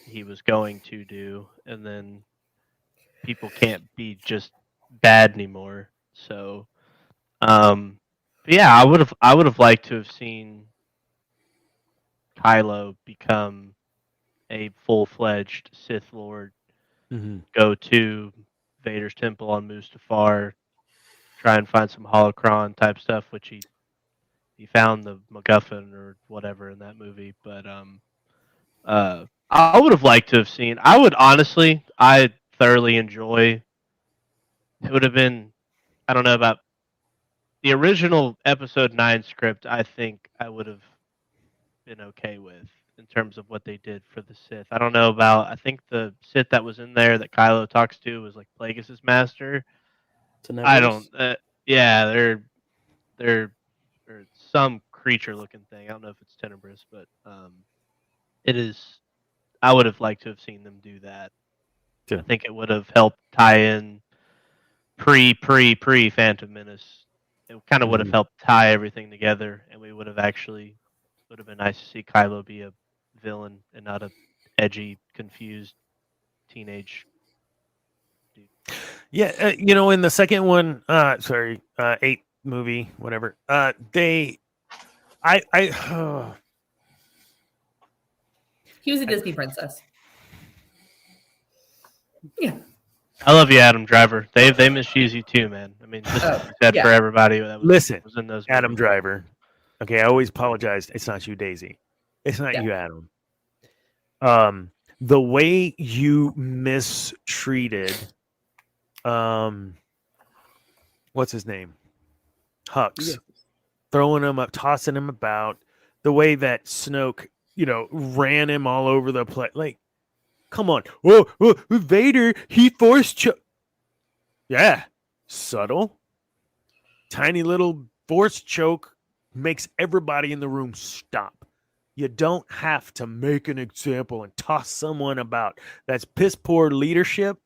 Speaker 3: he was going to do. And then people can't be just bad anymore. So, yeah, I would have liked to have seen Kylo become a full-fledged Sith Lord, go to Vader's temple on Mustafar, try and find some holocron type stuff, which he found the MacGuffin or whatever in that movie. But I would have liked to have seen. I thoroughly enjoy. It would have been, I don't know about the original Episode 9 script. I think I would have been okay with, in terms of what they did for the Sith. I don't know about, I think the Sith that was in there that Kylo talks to was like Plagueis' master. I don't, yeah, they're some creature looking thing. I don't know if it's Tenebrous, but it is, I would have liked to have seen them do that. Yeah. I think it would have helped tie in pre Phantom Menace. It kind of would have helped tie everything together, and we would have been nice to see Kylo be a villain and not a edgy, confused teenage dude.
Speaker 1: Yeah, in the second one, 8 movie, whatever.
Speaker 2: He was a Disney princess. Yeah.
Speaker 3: I love you, Adam Driver. They misuse you too, man. I mean, just as you said for everybody that was in those
Speaker 1: Adam
Speaker 3: movies.
Speaker 1: Driver. Okay, I always apologize. It's not you, Daisy. It's not you, Adam. The way you mistreated, what's his name? Hux. Throwing him up, tossing him about. The way that Snoke, ran him all over the place. Like, come on. Oh, Vader, he forced yeah, subtle. Tiny little force choke makes everybody in the room stop. You don't have to make an example and toss someone about. That's piss poor leadership.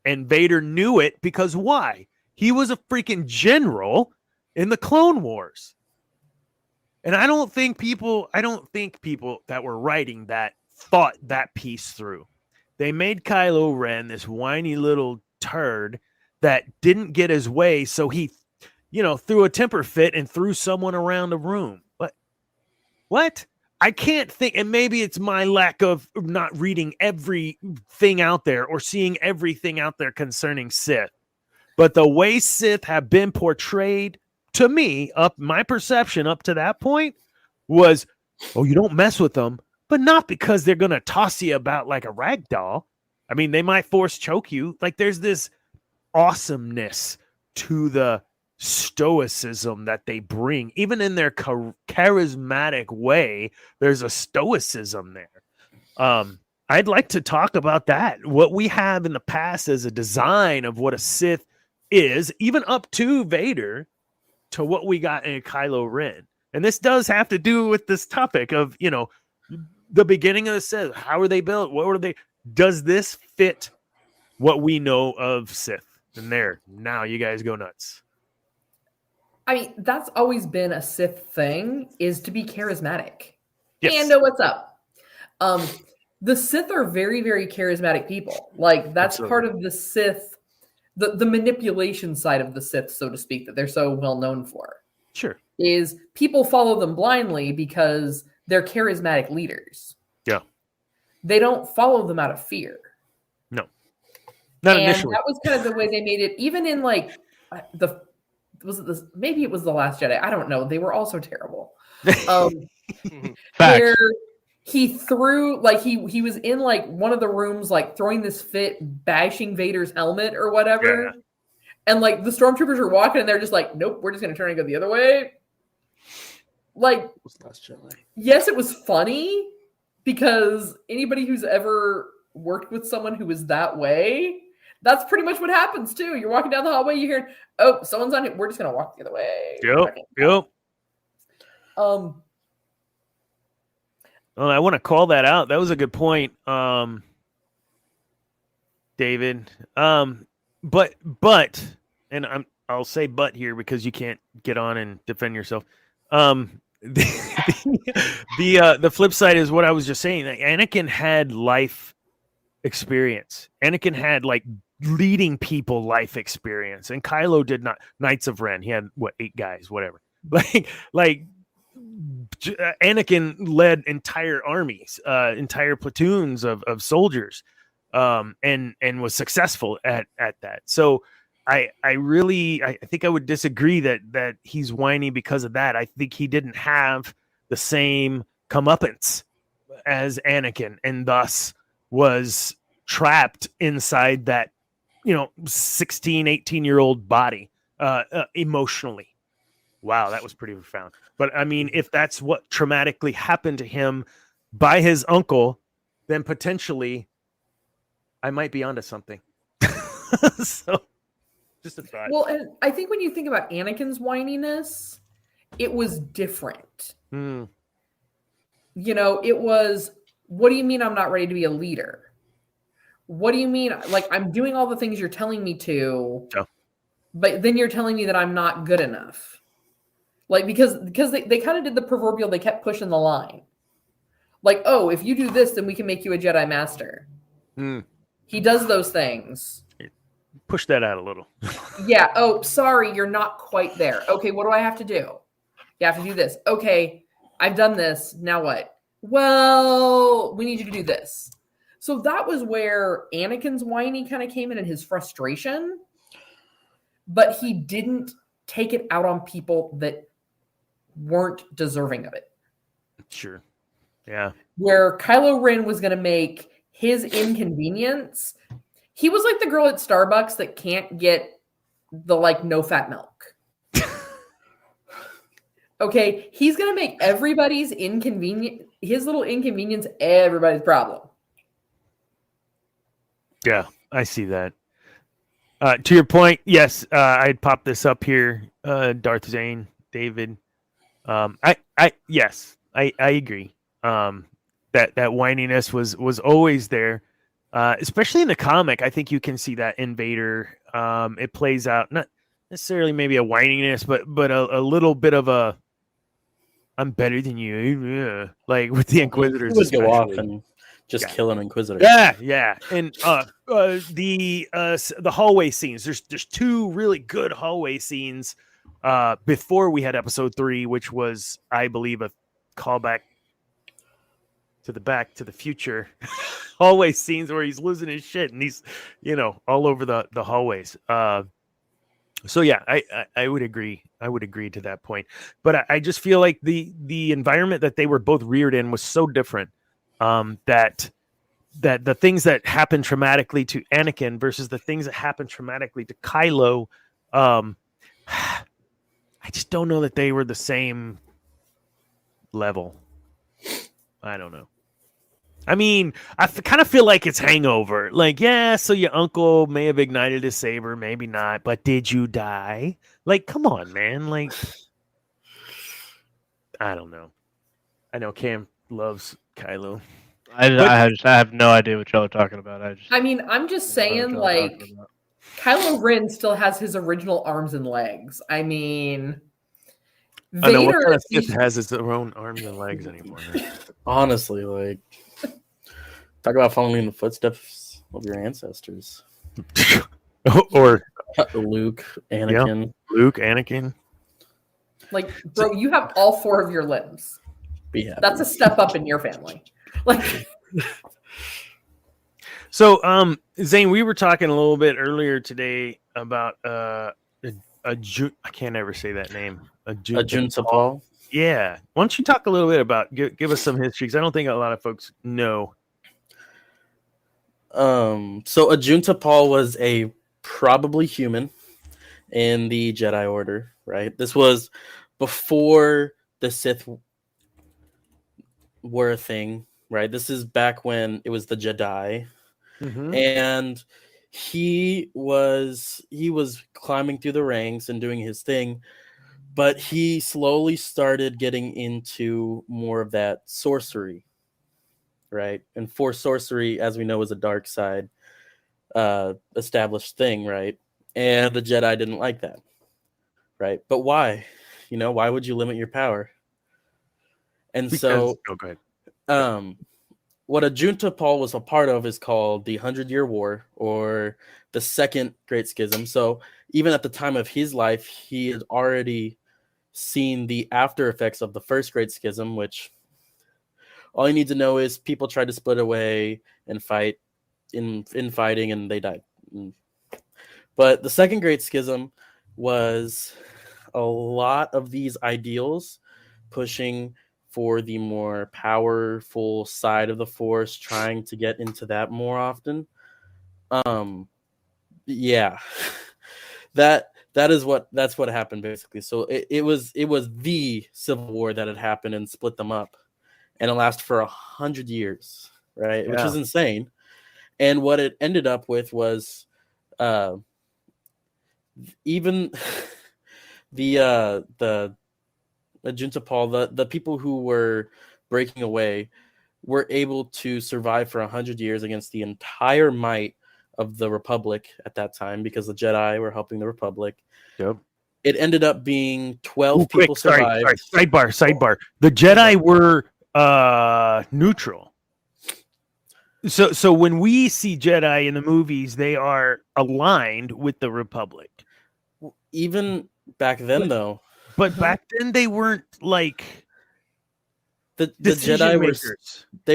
Speaker 1: And Vader knew it because why? He was a freaking general in the Clone Wars. And I don't think people that were writing that thought that piece through. They made Kylo Ren this whiny little turd that didn't get his way, so he, threw a temper fit and threw someone around the room. What? I can't think, and maybe it's my lack of not reading everything out there or seeing everything out there concerning Sith. But the way Sith have been portrayed, to me, my perception up to that point was, you don't mess with them, but not because they're going to toss you about like a rag doll. I mean, they might force choke you. Like, there's this awesomeness to the stoicism that they bring. Even in their charismatic way, there's a stoicism there. I'd like to talk about that. What we have in the past as a design of what a Sith is, even up to Vader, to what we got in Kylo Ren. And this does have to do with this topic of, the beginning of the Sith. How are they built? What were they? Does this fit what we know of Sith? And now you guys go nuts.
Speaker 2: I mean, that's always been a Sith thing, is to be charismatic.
Speaker 1: Yes.
Speaker 2: And know what's up. The Sith are very, very charismatic people. Like, that's
Speaker 1: Absolutely.
Speaker 2: part of the Sith, the manipulation side of the Sith, so to speak, that they're so well known for.
Speaker 1: Sure.
Speaker 2: Is people follow them blindly because they're charismatic leaders.
Speaker 1: Yeah.
Speaker 2: They don't follow them out of fear.
Speaker 1: No. Not initially.
Speaker 2: That was kind of the way they made it, even in like maybe it was The Last Jedi. I don't know. They were also terrible. Where he threw, like, he was in like one of the rooms, like throwing this fit, bashing Vader's helmet or whatever. Yeah. And like the stormtroopers are walking and they're just like, nope, we're just going to turn and go the other way. Like, yes, it was funny because anybody who's ever worked with someone who is that way, that's pretty much what happens too. You're walking down the hallway, you hear, oh, someone's on it. We're just going to walk the other way.
Speaker 1: Yep. Well, I want to call that out. That was a good point, David. But, and I'll say but here because you can't get on and defend yourself. The flip side is what I was just saying. That Anakin had life experience. Anakin had like leading people life experience, and Kylo did not. Knights of Ren. He had 8 guys, whatever. Like Anakin led entire armies, entire platoons of soldiers, and was successful at that. So I think I would disagree that he's whiny because of that. I think he didn't have the same comeuppance as Anakin, and thus was trapped inside that 16, 18-year-old body emotionally. Wow, that was pretty profound. But I mean, if that's what traumatically happened to him by his uncle, then potentially I might be onto something. So just a thought.
Speaker 2: Well, and I think when you think about Anakin's whininess, it was different. It was, what do you mean I'm not ready to be a leader? What do you mean? Like, I'm doing all the things you're telling me to.
Speaker 1: Yeah.
Speaker 2: but then you're telling me that I'm not good enough. Like, because they kind of did the proverbial, they kept pushing the line. Like, oh, if you do this, then we can make you a Jedi Master. He does those things.
Speaker 1: Push that out a little.
Speaker 2: Yeah. Oh, sorry, you're not quite there. Okay, what do I have to do? You have to do this. Okay, I've done this. Now what? Well, we need you to do this. So that was where Anakin's whiny kind of came in and his frustration. But he didn't take it out on people that weren't deserving of it.
Speaker 1: Sure. Yeah.
Speaker 2: Where Kylo Ren was going to make his inconvenience. He was like the girl at Starbucks that can't get the like no fat milk. Okay, he's going to make everybody's his little inconvenience everybody's problem.
Speaker 1: Yeah, I see that. To your point, yes, I'd pop this up here. Darth Zane, David. I agree. That whininess was always there, especially in the comic. I think you can see that in Vader. It plays out not necessarily maybe a whininess, but a little bit of a I'm better than you, yeah. Like with the Inquisitors.
Speaker 4: He would go off and just kill an Inquisitor.
Speaker 1: Yeah, and the hallway scenes. There's two really good hallway scenes before we had Episode 3, which was, I believe, a callback to the Back to the Future hallway scenes where he's losing his shit and he's all over the hallways. So yeah, I would agree. I would agree to that point. But I just feel like the environment that they were both reared in was so different. That the things that happen traumatically to Anakin versus the things that happen traumatically to Kylo, I just don't know that they were the same level. I don't know. I mean, I kind of feel like it's Hangover. Like, yeah, so your uncle may have ignited his saber, maybe not, but did you die? Like, come on, man. Like, I don't know. I know Cam loves Kylo.
Speaker 3: I have no idea what y'all are talking about.
Speaker 2: I'm just saying, like, Kylo Ren still has his original arms and legs. I mean, Vader,
Speaker 1: I know what kind of Sith has its own arms and legs anymore.
Speaker 4: Honestly, like, talk about following in the footsteps of your ancestors.
Speaker 1: Or
Speaker 4: Luke, Anakin.
Speaker 1: Yeah, Luke, Anakin.
Speaker 2: Like, bro, you have all four of your limbs.
Speaker 4: Be happy.
Speaker 2: That's a step up in your family. Like,
Speaker 1: so, Zane, we were talking a little bit earlier today about I can't ever say that name.
Speaker 4: Ajunta Paul.
Speaker 1: Yeah. Why don't you talk a little bit about give us some history? Because I don't think a lot of folks know.
Speaker 4: So Ajunta Paul was a probably human in the Jedi Order, right? This was before the Sith were a thing, right? This is back when it was the Jedi, and he was climbing through the ranks and doing his thing, but he slowly started getting into more of that sorcery, right? And for sorcery, as we know, is a dark side established thing, right? And the Jedi didn't like that, right? But why? Why would you limit your power? And so,
Speaker 1: go ahead.
Speaker 4: What Ajunta Paul was a part of is called the 100-Year War, or the Second Great Schism. So even at the time of his life, he had already seen the after effects of the First Great Schism, which all you need to know is people tried to split away and fight in fighting, and they died. But the Second Great Schism was a lot of these ideals pushing for the more powerful side of the Force, trying to get into that more often. Yeah, that's what happened basically. So it was the Civil War that had happened and split them up, and it lasted for 100 years, right? Yeah. Which is insane. And what it ended up with was, even the Ajunta Paul, the people who were breaking away were able to survive for 100 years against the entire might of the Republic at that time because the Jedi were helping the Republic.
Speaker 1: Yep.
Speaker 4: It ended up being 12 people survived.
Speaker 1: Sorry. Sidebar. The Jedi were neutral. So when we see Jedi in the movies, they are aligned with the Republic.
Speaker 4: Even back then, though.
Speaker 1: But back then they weren't like
Speaker 4: the Jedi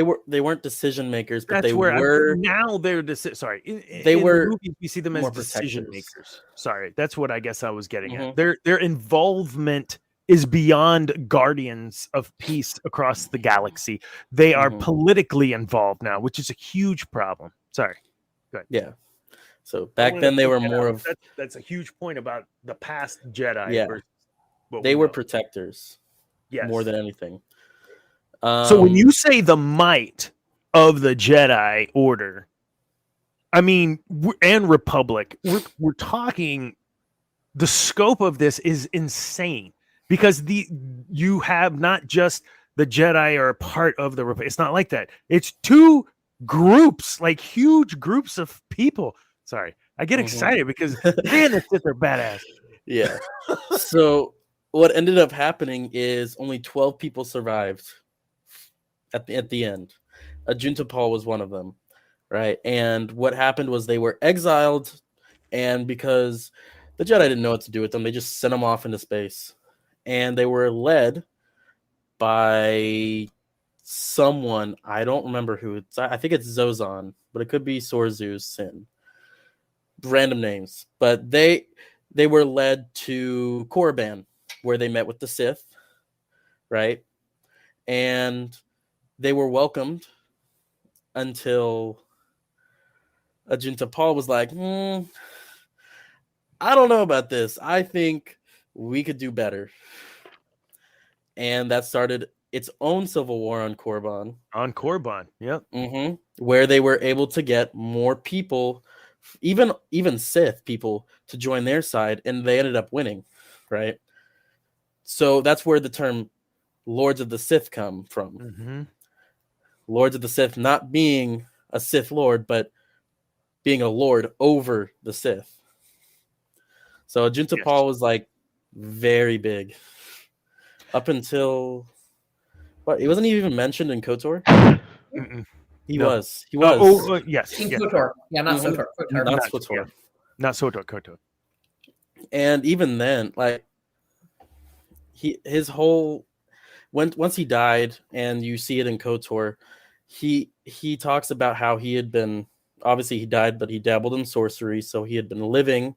Speaker 4: were they weren't decision makers, but they were
Speaker 1: now they're sorry.
Speaker 4: They were
Speaker 1: the movies, we see them as decision makers. Sorry, that's what I guess I was getting at. Their involvement is beyond guardians of peace across the galaxy. They are politically involved now, which is a huge problem. Sorry. Go ahead.
Speaker 4: Yeah. So back then they were more of
Speaker 1: that's a huge point about the past Jedi.
Speaker 4: Yeah. They were protectors.
Speaker 1: Yes.
Speaker 4: More than anything.
Speaker 1: So when you say the might of the Jedi Order, I mean, and Republic, we're talking. The scope of this is insane because you have not just the Jedi are a part of the Republic. It's not like that. It's two groups, like huge groups of people. Sorry, I get excited because man, the Sith are badass.
Speaker 4: Yeah. So what ended up happening is only 12 people survived at the end. Ajunta Paul was one of them, right? And what happened was they were exiled, and because the Jedi didn't know what to do with them, they just sent them off into space. And they were led by someone, I don't remember who. I think it's Zozan, but it could be Sorzu's Sin. Random names. But they were led to Korriban, where they met with the Sith, right? And they were welcomed until Ajunta Paul was like, I don't know about this. I think we could do better. And that started its own civil war on Korriban.
Speaker 1: On Korriban, yep.
Speaker 4: Where they were able to get more people, even Sith people, to join their side, and they ended up winning, right? So that's where the term Lords of the Sith come from. Lords of the Sith not being a Sith Lord, but being a Lord over the Sith. So Ajunta Paul was like very big. Up until he wasn't even mentioned in KOTOR? He was.
Speaker 1: Yes.
Speaker 2: In KOTOR. Yeah, not SOTOR.
Speaker 4: Not SOTOR.
Speaker 1: Not SOTOR, KOTOR.
Speaker 4: And even then, like his whole once he died, and you see it in KOTOR, he talks about how he had been, obviously he died, but he dabbled in sorcery, so he had been living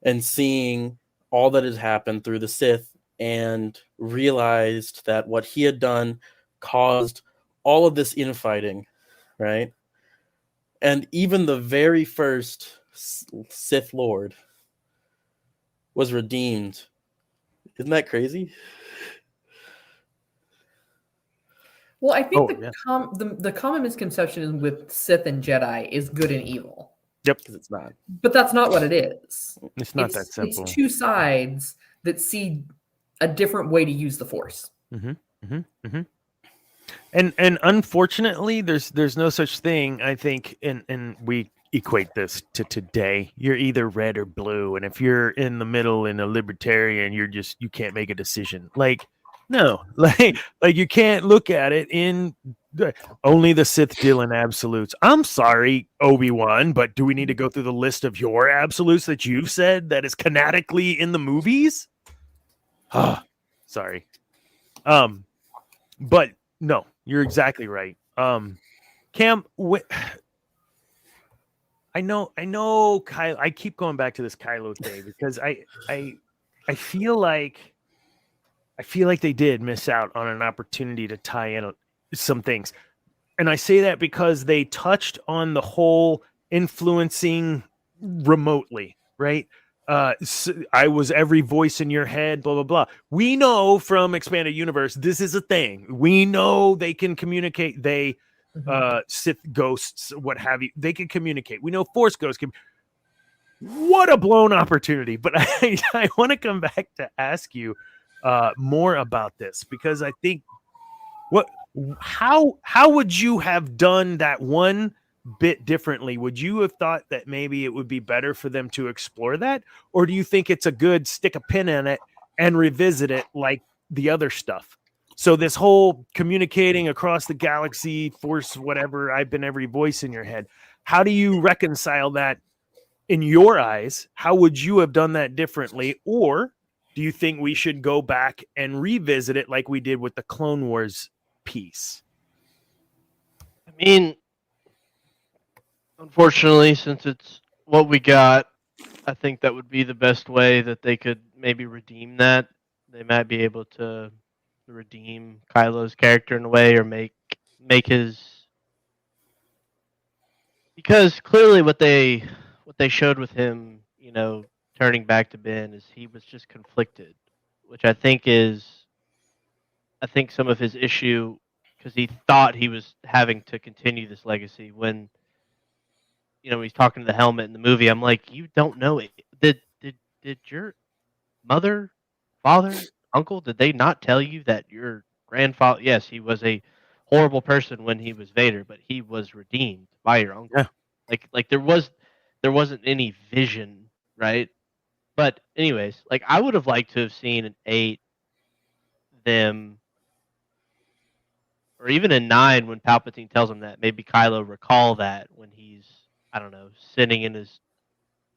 Speaker 4: and seeing all that had happened through the Sith, and realized that what he had done caused all of this infighting, right? And even the very first Sith Lord was redeemed. Isn't that crazy?
Speaker 2: Well, I think the common misconception with Sith and Jedi is good and evil.
Speaker 1: Yep.
Speaker 4: Because it's not.
Speaker 2: But that's not what it is.
Speaker 1: It's not that simple.
Speaker 2: It's two sides that see a different way to use the Force.
Speaker 1: And unfortunately, there's no such thing, I think, and we equate this to today. You're either red or blue, and if you're in the middle and a libertarian, you can't make a decision. Like, no, like you can't look at it in only the Sith deal in absolutes. I'm sorry, Obi-Wan, but do we need to go through the list of your absolutes that you've said that is canonically in the movies? Sorry. But no, you're exactly right. Cam, I know, Kylo. I keep going back to this Kylo thing because I feel like they did miss out on an opportunity to tie in some things, and I say that because they touched on the whole influencing remotely, right? So I was every voice in your head, blah, blah, blah. We know from Expanded Universe, this is a thing. We know they can communicate. They, Sith ghosts, what have you, they can communicate. We know Force ghosts can. What a blown opportunity. But I want to come back to ask you more about this, because I think how would you have done that one bit differently, would you have thought that maybe it would be better for them to explore that? Or do you think it's a good stick a pin in it and revisit it like the other stuff? So this whole communicating across the galaxy, force, whatever, I've been every voice in your head. How do you reconcile that in your eyes? How would you have done that differently? Or do you think we should go back and revisit it like we did with the Clone Wars piece?
Speaker 3: I mean, unfortunately, since it's what we got, I think that would be the best way that they could maybe redeem that. They might be able to redeem Kylo's character in a way, or make his, because clearly what they showed with him, turning back to Ben, is he was just conflicted, which I think some of his issue, because he thought he was having to continue this legacy when he's talking to the helmet in the movie. I'm like, you don't know it. Did your mother, father, uncle, did they not tell you that your grandfather, yes, he was a horrible person when he was Vader, but he was redeemed by your uncle.
Speaker 1: Yeah.
Speaker 3: Like there wasn't any vision, right? But anyways, like I would have liked to have seen an 8 them, or even in 9 when Palpatine tells him that, maybe Kylo recall that when he's, I don't know, sitting in his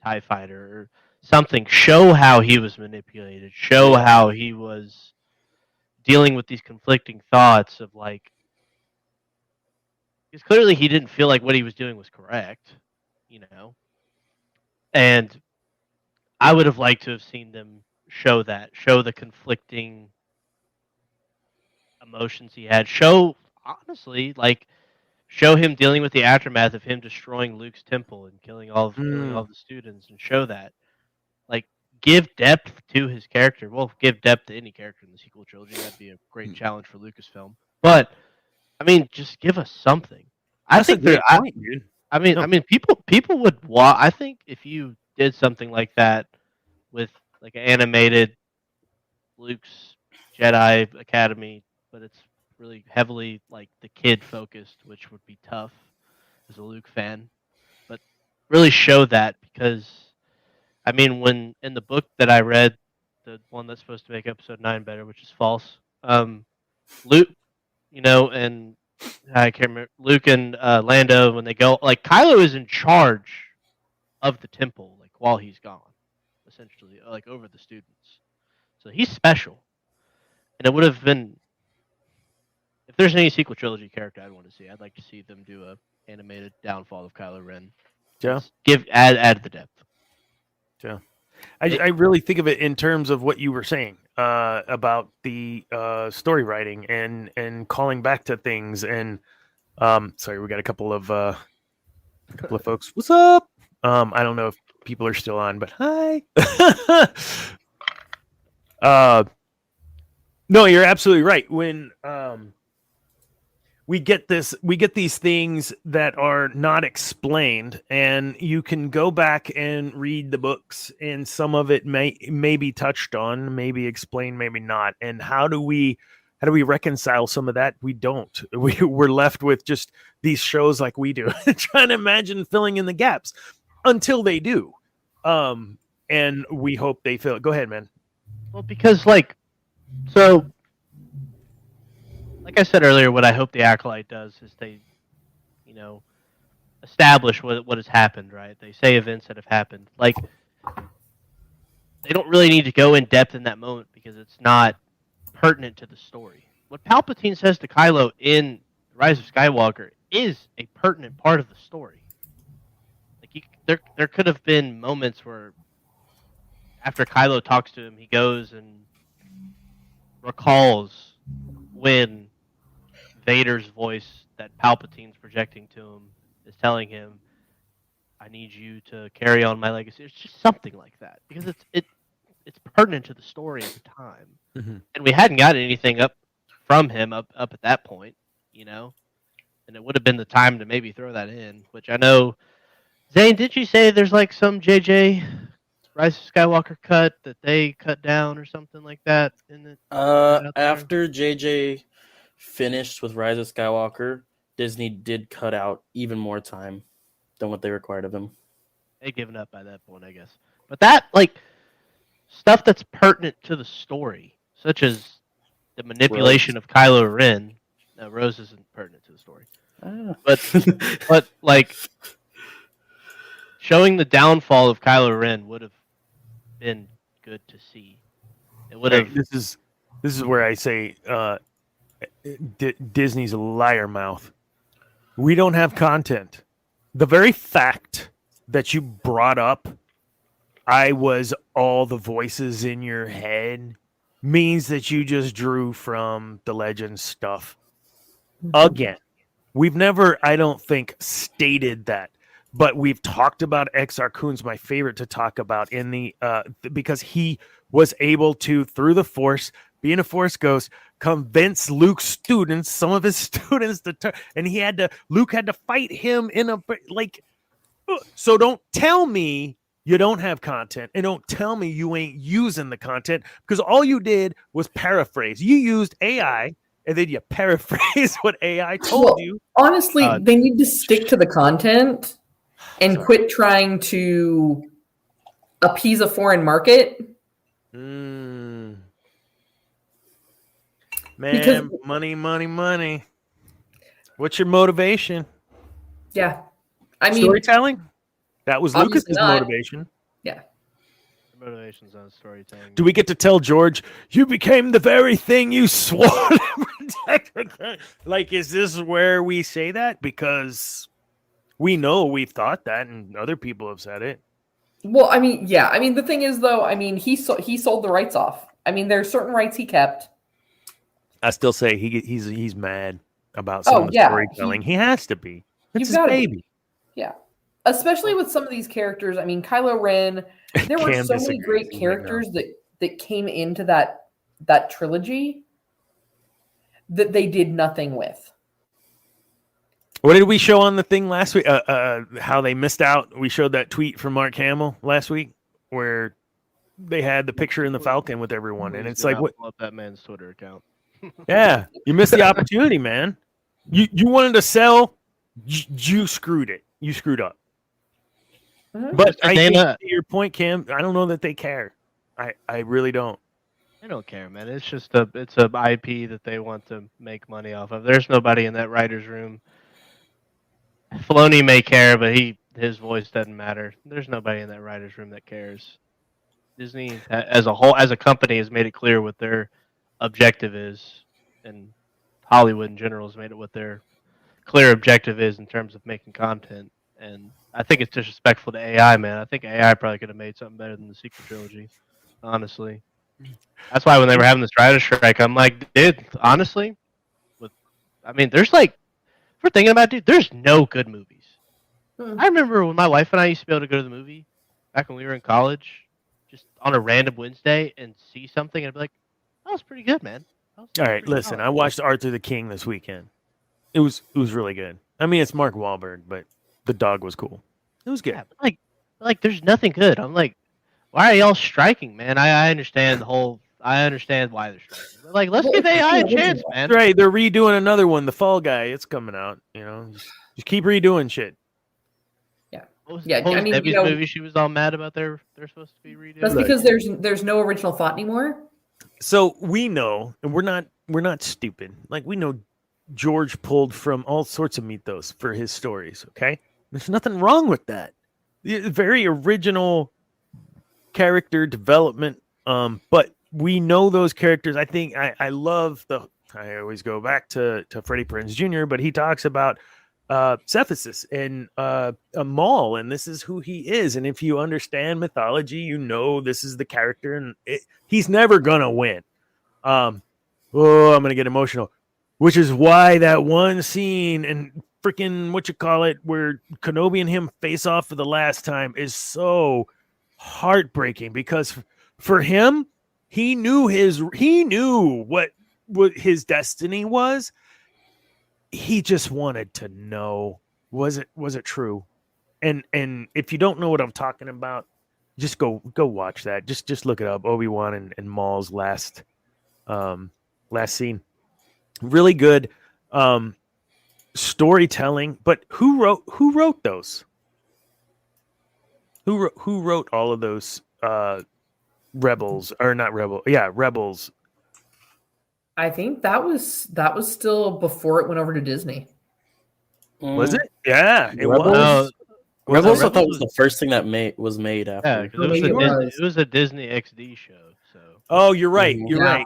Speaker 3: TIE fighter or something. Show how he was manipulated. Show how he was dealing with these conflicting thoughts of like, because clearly he didn't feel like what he was doing was correct, and I would have liked to have seen them show the conflicting emotions he had. Honestly, show him dealing with the aftermath of him destroying Luke's temple and killing all the students, and show that. Like, give depth to his character. Well, give depth to any character in the sequel trilogy. That'd be a great challenge for Lucasfilm. But I mean, just give us something.
Speaker 1: That's a great point, dude.
Speaker 3: I mean, people would watch. I think if you did something like that with like an animated Luke's Jedi Academy, but it's really heavily like the kid focused, which would be tough as a Luke fan. But really show that, because I mean, when in the book that I read, the one that's supposed to make Episode 9 better, which is false, Luke, and I can't remember, Luke and Lando, when they go, like, Kylo is in charge of the temple, like, while he's gone, essentially, like, over the students. So he's special. And it would have been, if there's any sequel trilogy character I'd want to see, I'd like to see them do a animated downfall of Kylo Ren.
Speaker 1: Yeah.
Speaker 3: Add the depth.
Speaker 1: Yeah. I really think of it in terms of what you were saying about the story writing and calling back to things. And sorry, we got a couple of folks. What's up? I don't know if people are still on, but hi. No, you're absolutely right. When we get these things that are not explained, and you can go back and read the books, and some of it may be touched on, maybe explained, maybe not. And how do we reconcile some of that? We don't. We're left with just these shows like we do, trying to imagine filling in the gaps until they do. And we hope they fill it. Go ahead, man.
Speaker 3: Well, because like I said earlier, what I hope the Acolyte does is they, establish what has happened, right? They say events that have happened. Like, they don't really need to go in depth in that moment because it's not pertinent to the story. What Palpatine says to Kylo in Rise of Skywalker is a pertinent part of the story. Like, there could have been moments where, after Kylo talks to him, he goes and recalls when Vader's voice that Palpatine's projecting to him is telling him, "I need you to carry on my legacy." It's just something like that, because it's pertinent to the story at the time, and we hadn't gotten anything up from him up at that point, and it would have been the time to maybe throw that in. Which I know, Zane, did you say there's like some JJ Rise of Skywalker cut that they cut down or something like that in the
Speaker 4: after JJ finished with Rise of Skywalker, Disney did cut out even more time than what they required of him.
Speaker 3: They given up by that point, I guess. But that like stuff that's pertinent to the story, such as the manipulation of Kylo Ren. No, Rose isn't pertinent to the story. But like showing the downfall of Kylo Ren would have been good to see. It would have.
Speaker 1: This is where I say Disney's a liar mouth. We don't have content. The very fact that you brought up, I was all the voices in your head, means that you just drew from the Legends stuff. Again, we've never, I don't think, stated that, but we've talked about Exar Kun's my favorite to talk about in the because he was able to, through the Force, being a Force ghost, convince Luke's students, some of his students, to turn, and Luke had to fight him in a like. So don't tell me you don't have content, and don't tell me you ain't using the content, because all you did was paraphrase. You used AI, and then you paraphrase what AI told you.
Speaker 2: Honestly, they need to stick to the content and quit trying to appease a foreign market.
Speaker 1: Man, because money. What's your motivation?
Speaker 2: Yeah. I mean,
Speaker 1: storytelling? That was Lucas's motivation.
Speaker 2: Yeah.
Speaker 3: Motivations on storytelling.
Speaker 1: Do we get to tell George, you became the very thing you swore to protect? Like, is this where we say that? Because we know we've thought that, and other people have said it.
Speaker 2: Well, I mean, yeah. I mean, the thing is, though, I mean, he sold the rights off. I mean, there are certain rights he kept.
Speaker 1: I still say he's mad about some of the storytelling. He has to be. It's his baby.
Speaker 2: Yeah. Especially with some of these characters. I mean, Kylo Ren, there were so many great characters that came into that trilogy that they did nothing with.
Speaker 1: What did we show on the thing last week? How they missed out. We showed that tweet from Mark Hamill last week where they had the picture in the Falcon with everyone. And it's like, what?
Speaker 3: Pull up that man's Twitter account.
Speaker 1: Yeah, you missed the opportunity, man. You wanted to sell, you screwed it. You screwed up.
Speaker 2: Mm-hmm.
Speaker 1: But I think to your point, Cam, I don't know that they care. I really don't.
Speaker 3: They don't care, man. It's just it's a IP that they want to make money off of. There's nobody in that writer's room. Filoni may care, but his voice doesn't matter. There's nobody in that writer's room that cares. Disney, as a whole, as a company, has made it clear what their objective is, and Hollywood in general has made it what their clear objective is in terms of making content. And I think it's disrespectful to AI, man. I think AI probably could have made something better than the sequel trilogy, honestly. That's why when they were having this writer's strike, I'm like, dude, honestly, there's like, if we're thinking about it, dude, there's no good movies. I remember when my wife and I used to be able to go to the movie back when we were in college, just on a random Wednesday and see something and be like, that was pretty good, man.
Speaker 1: All right, listen, I watched Arthur the King this weekend. It was really good. I mean, it's Mark Wahlberg, but the dog was cool. It was good.
Speaker 3: Yeah, like there's nothing good. I'm like, why are y'all striking, man? I understand I understand why they're striking. But like, let's give AI a chance, man.
Speaker 1: Right, they're redoing another one, The Fall Guy. It's coming out. You know, just keep redoing shit.
Speaker 2: Yeah,
Speaker 3: I mean, Debbie's movie, she was all mad about they're supposed to be redoing.
Speaker 2: That's because there's no original thought anymore.
Speaker 1: So we know, and we're not stupid. Like, we know George pulled from all sorts of mythos for his stories. Okay, there's nothing wrong with that. Very original character development. But we know those characters. I think I love I always go back to Freddie Prinze Jr., but he talks about Cephasus and a Maul, and this is who he is. And if you understand mythology, you know this is the character, and he's never gonna win. I'm gonna get emotional, which is why that one scene and freaking where Kenobi and him face off for the last time is so heartbreaking, because for him, he knew what his destiny was. He just wanted to know, was it true? And if you don't know what I'm talking about, just go watch that. Just look it up. Obi-Wan and Maul's last scene. Really good. storytelling, but who wrote those? Who wrote all of those rebels or not rebel? Yeah, rebels.
Speaker 2: I think that was still before it went over to Disney.
Speaker 1: Was it? Yeah, it
Speaker 4: Rebels?
Speaker 1: was. Was
Speaker 4: Rebels,
Speaker 1: it
Speaker 4: I thought was the first thing that was made
Speaker 3: Yeah,
Speaker 4: after.
Speaker 3: because
Speaker 2: Maybe it was.
Speaker 3: it was a Disney XD show. So
Speaker 1: Oh, you're right.
Speaker 4: Mhm.
Speaker 1: You're
Speaker 2: Yeah.
Speaker 1: right.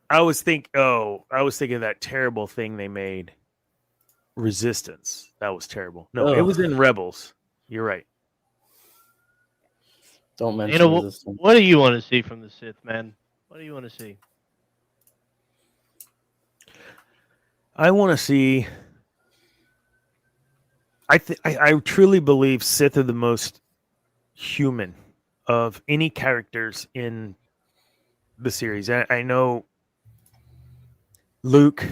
Speaker 1: I was thinking of that terrible thing they made, Resistance. That was terrible. No, it
Speaker 4: Ugh.
Speaker 1: was in Rebels. You're right.
Speaker 4: Don't mention Resistance.
Speaker 3: what do you want to see from the Sith, man? What do you want to see?
Speaker 1: I want to see. I truly believe Sith are the most human of any characters in the series. I know Luke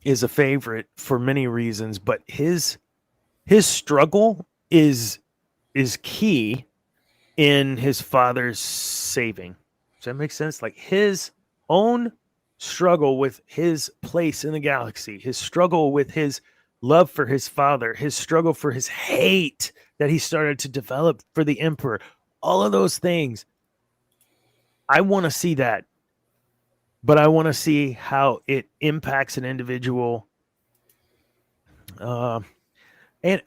Speaker 1: is a favorite for many reasons, but his struggle is key in his father's saving. Does that make sense? Like his own struggle with his place in the galaxy, his struggle with his love for his father, his struggle for his hate that he started to develop for the Emperor, all of those things. I want to see that, but I want to see how it impacts an individual. And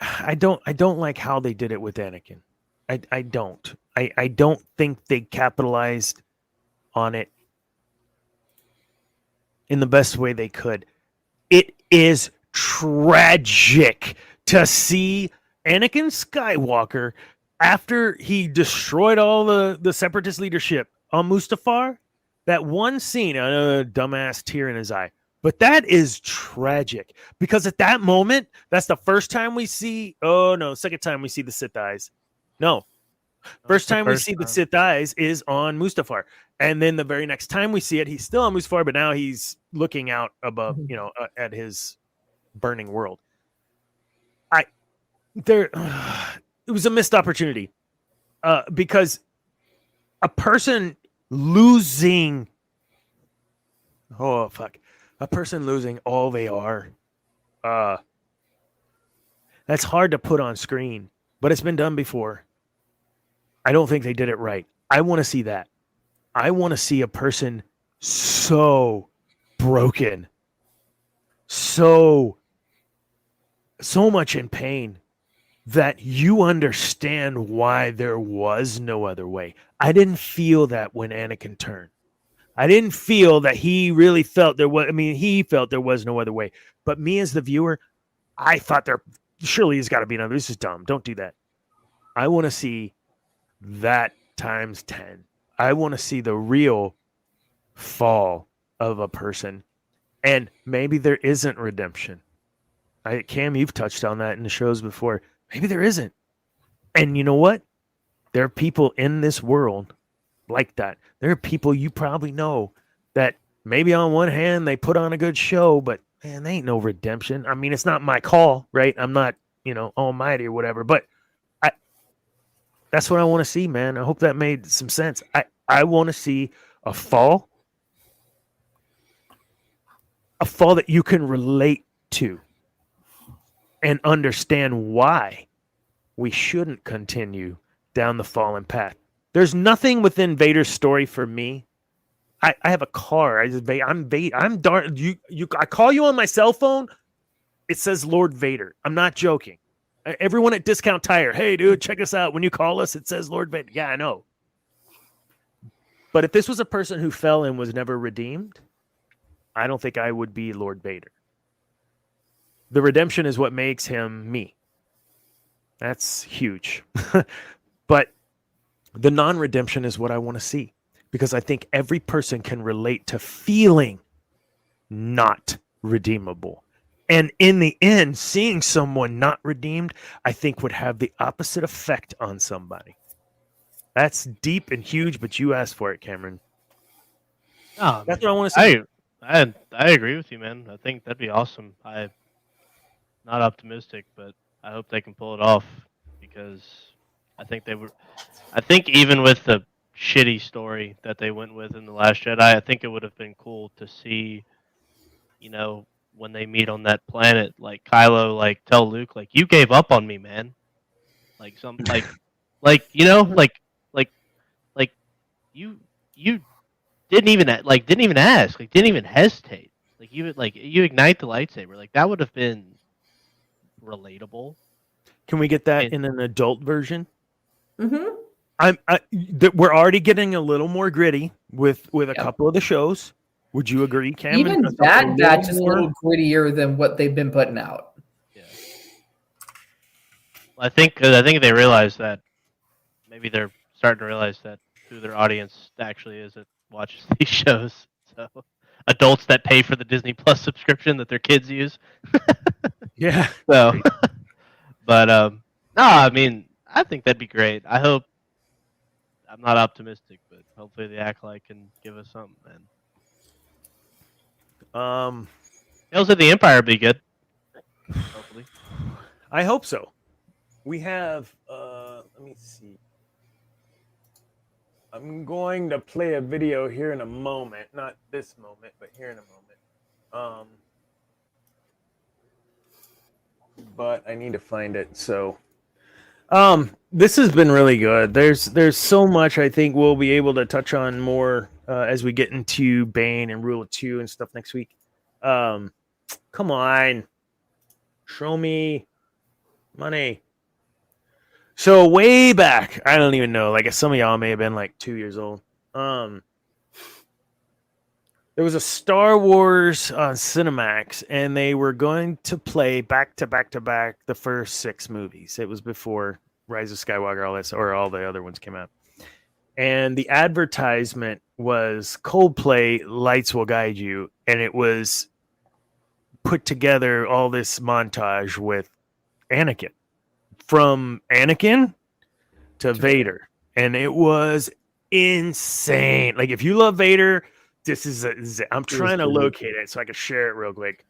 Speaker 1: I don't like how they did it with Anakin. I don't. I don't think they capitalized on it in the best way they could. It is tragic to see Anakin Skywalker after he destroyed all the separatist leadership on Mustafar. That one scene, I know, a dumbass tear in his eye, but that is tragic because at that moment, that's the first time we see. Oh no, second time we see the Sith eyes. No, first time we see the Sith eyes is on Mustafar, and then the very next time we see it, he's still on Mustafar, but now he's looking out above, at his burning world. It was a missed opportunity because a person losing a person losing all they are, that's hard to put on screen, but it's been done before. I don't think they did it right. I want to see that. I want to see a person so broken, so much in pain that you understand why there was no other way. I didn't feel that when Anakin turned. I didn't feel that he really felt there was. I mean, he felt there was no other way. But me as the viewer, I thought there surely has got to be another. This is dumb. Don't do that. I want to see that times 10. I want to see the real fall of a person. And maybe there isn't redemption. Cam, you've touched on that in the shows before. Maybe there isn't. And you know what? There are people in this world like that. There are people you probably know that maybe on one hand they put on a good show, but man, they ain't no redemption. I mean, it's not my call, right? I'm not, almighty or whatever, but that's what I want to see, man. I hope that made some sense. I want to see a fall that you can relate to and understand why we shouldn't continue down the fallen path. There's nothing within Vader's story for me. I have a car. I'm darn you. I call you on my cell phone. It says Lord Vader. I'm not joking. Everyone at Discount Tire, hey dude, check us out. When you call us, it says Lord Vader. Yeah, I know. But if this was a person who fell and was never redeemed, I don't think I would be Lord Vader. The redemption is what makes him me. That's huge. But the non-redemption is what I want to see, because I think every person can relate to feeling not redeemable. And in the end, seeing someone not redeemed, I think would have the opposite effect on somebody. That's deep and huge, but you asked for it, Cameron.
Speaker 3: Oh,
Speaker 1: that's what I want to see.
Speaker 3: I agree with you, man. I think that'd be awesome. I'm not optimistic, but I hope they can pull it off, because I think even with the shitty story that they went with in The Last Jedi, I think it would have been cool to see, when they meet on that planet, like Kylo like tell Luke like you gave up on me, man. Like some like you know like you didn't even ask, like didn't even hesitate. Like you ignite the lightsaber. Like that would have been relatable.
Speaker 1: Can we get that
Speaker 3: And-
Speaker 1: in an adult version?
Speaker 2: Mm-hmm.
Speaker 1: We're already getting a little more gritty with a
Speaker 2: Yep.
Speaker 1: couple of the shows. Would you agree, Cam?
Speaker 2: Even
Speaker 1: And
Speaker 2: that
Speaker 1: something
Speaker 2: batch is a
Speaker 1: more?
Speaker 2: little grittier than what they've been putting out.
Speaker 3: Yeah. I think they realize that maybe they're starting to realize that who their audience actually is that watches these shows. So adults that pay for the Disney Plus subscription that their kids use.
Speaker 1: Yeah.
Speaker 3: So, but no, I mean, I think that'd be great. I hope. I'm not optimistic, but hopefully the Acolyte can give us something, man. Tales of the Empire would be good. Hopefully.
Speaker 1: I hope so. We have let me see. I'm going to play a video here in a moment. Not this moment, but here in a moment. But I need to find it. So this has been really good. There's so much I think we'll be able to touch on more as we get into Bane and Rule of Two and stuff next week. Come on. Show me money. So way back, I don't even know. Like some of y'all may have been like 2 years old. There was a Star Wars on Cinemax, and they were going to play back to back the first 6 movies. It was before Rise of Skywalker, all this, or all the other ones came out. And the advertisement was Coldplay, Lights Will Guide You, and it was put together all this montage with Anakin. From Anakin to Vader, and it was insane. Like if you love Vader, this is I'm trying to locate it so I can share it real quick,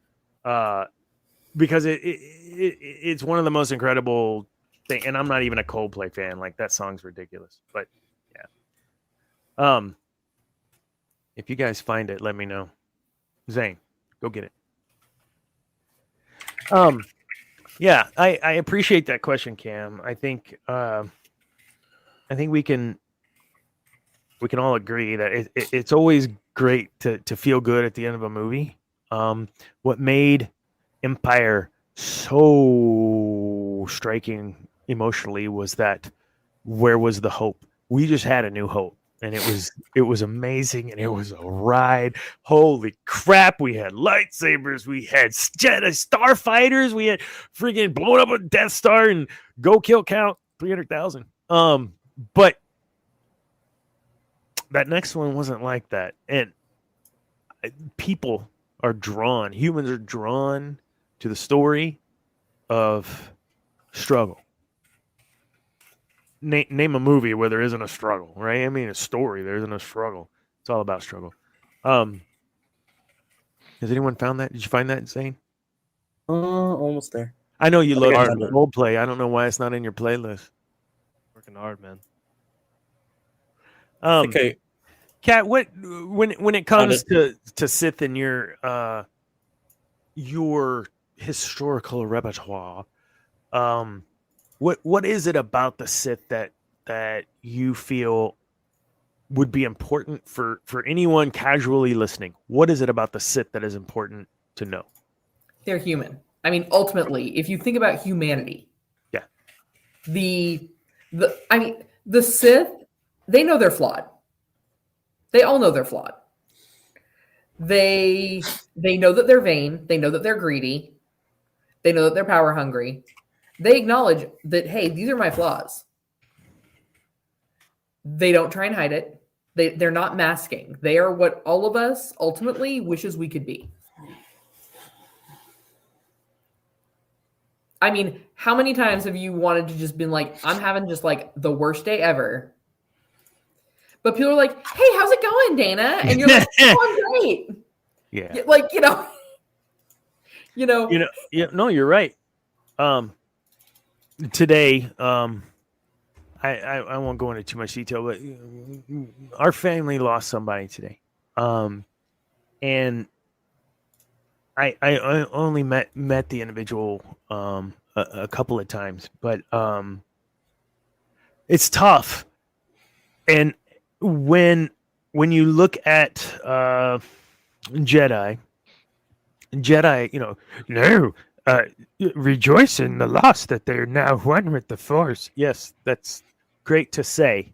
Speaker 1: because it's one of the most incredible thing. And I'm not even a Coldplay fan. Like that song's ridiculous, but yeah. If you guys find it, let me know. Zane, go get it. Yeah, I appreciate that question, Cam. I think we can all agree that it's always great to feel good at the end of a movie. What made Empire so striking emotionally was that where was the hope? We just had a new hope. And it was amazing, and it was a ride. Holy crap! We had lightsabers, we had Jedi starfighters, we had freaking blown up a Death Star and go kill count 300,000. But that next one wasn't like that, and humans are drawn to the story of struggle. Name a movie where there isn't a struggle, right? I mean, a story, there isn't a struggle. It's all about struggle. Has anyone found that? Did you find that, Zane?
Speaker 4: Almost there.
Speaker 1: I know you love
Speaker 3: it.
Speaker 1: role play. I don't know why it's not in your playlist.
Speaker 3: Working hard, man.
Speaker 4: Okay.
Speaker 1: Kat, when it comes to Sith and your historical repertoire, what is it about the Sith that you feel would be important for anyone casually listening? What is it about the Sith that is important to know?
Speaker 2: They're human. I mean, ultimately, if you think about humanity,
Speaker 1: yeah,
Speaker 2: the Sith, they know they're flawed. They all know they're flawed. They know that they're vain. They know that they're greedy. They know that they're power hungry. They acknowledge that, hey, these are my flaws. They don't try and hide it. They're not masking. They are what all of us ultimately wishes we could be. I mean, how many times have you wanted to just been like, I'm having just like the worst day ever. But people are like, hey, how's it going, Dana? And you're like, oh, I'm great.
Speaker 1: Yeah.
Speaker 2: Like,
Speaker 1: no, you're right. Today, I won't go into too much detail, but our family lost somebody today. And I only met the individual a couple of times, but it's tough. And when you look at Jedi, no, uh, rejoice in the loss that they're now one with the Force. Yes, that's great to say.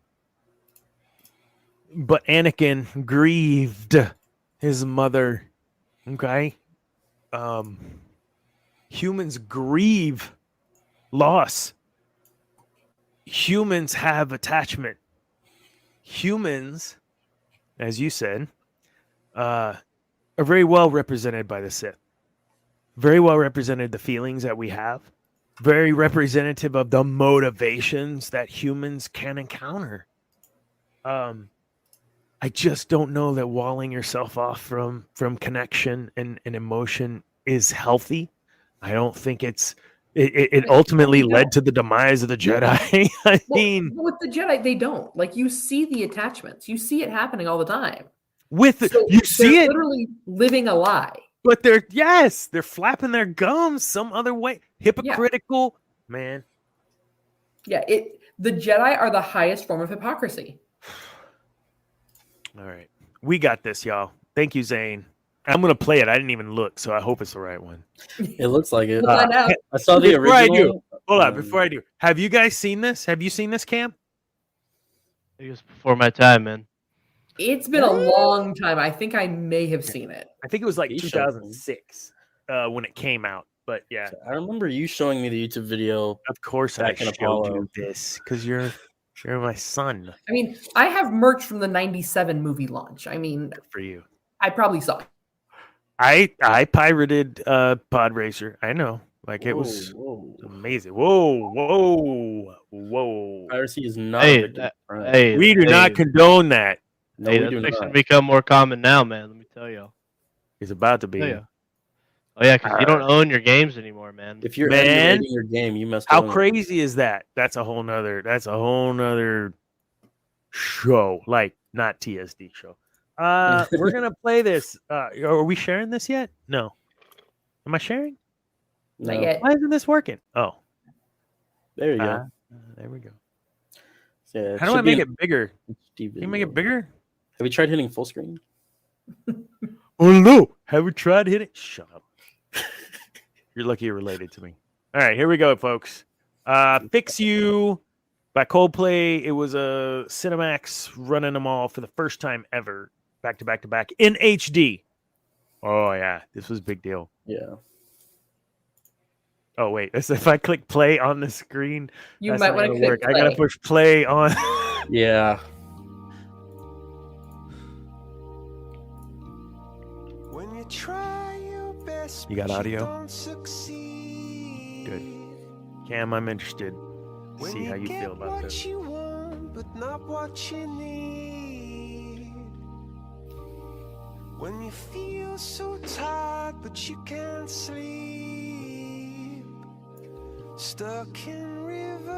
Speaker 1: But Anakin grieved his mother. Okay, humans grieve loss. Humans have attachment. Humans, as you said, are very well represented by the Sith. Very well represented the feelings that we have. Very representative of the motivations that humans can encounter. I just don't know that walling yourself off from connection and emotion is healthy. I don't think it ultimately led to the demise of the Jedi. I mean,
Speaker 2: with the Jedi, they don't. Like, you see the attachments. You see it happening all the time.
Speaker 1: You see it
Speaker 2: literally living a lie.
Speaker 1: But they're flapping their gums some other way. Hypocritical, man.
Speaker 2: Yeah, the Jedi are the highest form of hypocrisy.
Speaker 1: All right. We got this, y'all. Thank you, Zane. I'm going to play it. I didn't even look, so I hope it's the right one.
Speaker 4: It looks like it.
Speaker 2: I
Speaker 4: saw the original.
Speaker 1: Hold on, before I do. Have you guys seen this? Have you seen this, Cam?
Speaker 3: It was before my time, man.
Speaker 2: It's been a long time. I think I may have seen it.
Speaker 1: I think it was like 2006 when it came out. But yeah,
Speaker 4: I remember you showing me the YouTube video.
Speaker 1: Of course, I showed you this because you're my son.
Speaker 2: I mean, I have merch from the '97 movie launch. I mean,
Speaker 1: good for you.
Speaker 2: I probably saw it.
Speaker 1: I pirated Pod Racer. I know, like it was amazing. Whoa!
Speaker 4: Piracy is not.
Speaker 1: We do not condone that.
Speaker 3: No, that's become more common now, man. Let me tell you.
Speaker 1: It's about to be.
Speaker 3: Oh yeah, because you don't own your games anymore, man.
Speaker 4: If you're emulating your game, you must.
Speaker 1: How crazy is that? That's a whole nother show. Like, not TSD show. We're gonna play this. Are we sharing this yet? No. Am I sharing?
Speaker 2: Not yet.
Speaker 1: Why isn't this working? Oh,
Speaker 4: there you go.
Speaker 1: There we go.
Speaker 4: Yeah,
Speaker 1: how do I make it bigger? Can you make it bigger?
Speaker 4: Have you tried hitting full screen?
Speaker 1: Oh no! Have we tried hitting? Shut up. You're lucky you're related to me. All right, here we go, folks. Fix You by Coldplay. It was a Cinemax running them all for the first time ever, back to back in HD. Oh yeah, this was a big deal.
Speaker 4: Yeah.
Speaker 1: Oh wait, if I click play on the screen,
Speaker 2: you might want to click play.
Speaker 1: I gotta push play on.
Speaker 4: Yeah.
Speaker 5: When you try your best,
Speaker 1: you got audio?
Speaker 5: Good.
Speaker 1: Cam, I'm interested. See how you feel about this.
Speaker 5: You want, but not what you need. When you feel so tired, but you can't sleep. Stuck in river.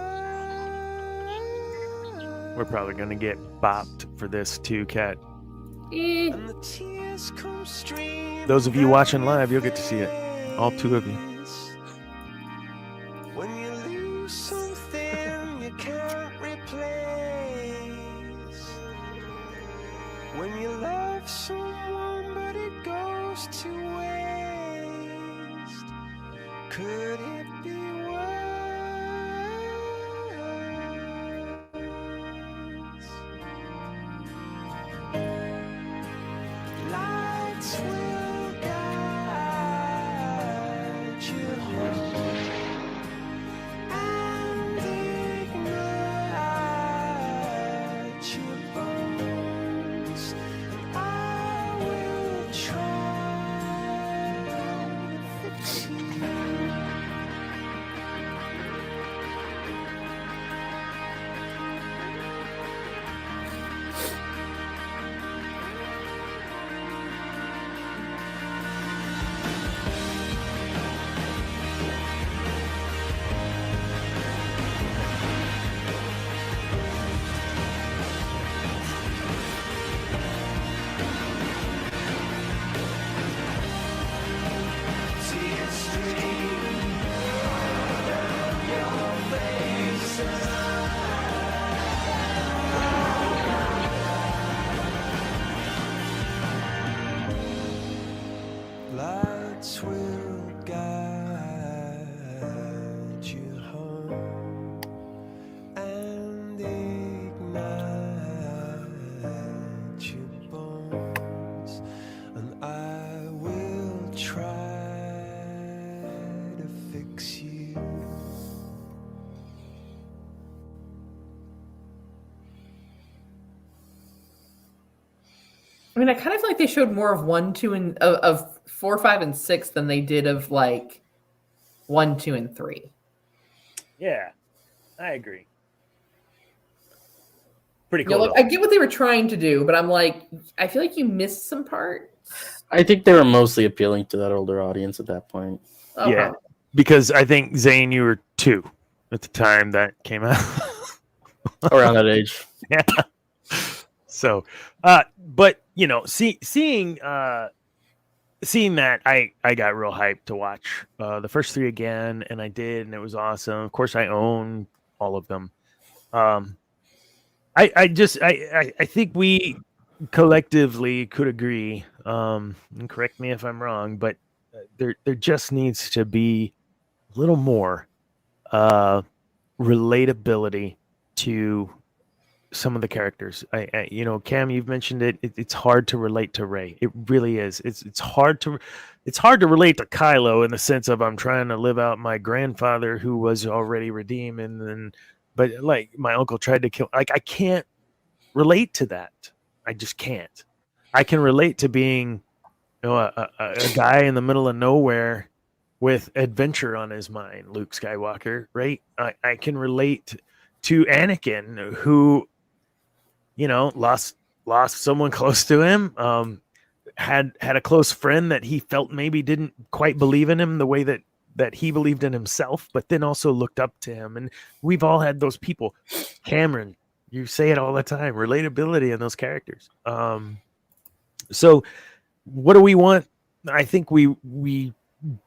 Speaker 1: We're probably gonna get bopped for this too, Kat.
Speaker 5: And the tears come streaming.
Speaker 1: Those of you watching live, you'll get to see it. All two of you.
Speaker 5: When you lose something you can't replace. When you love someone but it goes to waste. Could it be worse? Lights will guide you home and ignite your bones. And I will try to fix you.
Speaker 2: I mean, I kind of feel like they showed more of 1, 2, and of 4, 5, and 6 than they did of like 1, 2, and 3.
Speaker 1: Yeah, I agree. Pretty
Speaker 2: You know,
Speaker 1: cool.
Speaker 2: like, I get what they were trying to do, but I'm like, I feel like you missed some parts.
Speaker 4: I think they were mostly appealing to that older audience at that point.
Speaker 2: Oh,
Speaker 1: Yeah.
Speaker 2: probably.
Speaker 1: Because I think Zane, you were 2 at the time that came out.
Speaker 4: Around that age.
Speaker 1: Yeah. So, but you know, seeing that, I got real hyped to watch the first 3 again, and I did, and it was awesome. Of course, I own all of them. I think we collectively could agree, and correct me if I'm wrong, but there just needs to be a little more relatability to some of the characters. You know, Cam, you've mentioned it. It's hard to relate to Rey. It really is. It's hard to relate to Kylo in the sense of I'm trying to live out my grandfather who was already redeemed, and then, but like my uncle tried to kill. Like I can't relate to that. I just can't. I can relate to being, you know, a guy in the middle of nowhere with adventure on his mind, Luke Skywalker, right? I can relate to Anakin, who, you know, lost someone close to him, had a close friend that he felt maybe didn't quite believe in him the way that he believed in himself, but then also looked up to him. And we've all had those people. Cameron, you say it all the time, relatability in those characters. So what do we want? I think we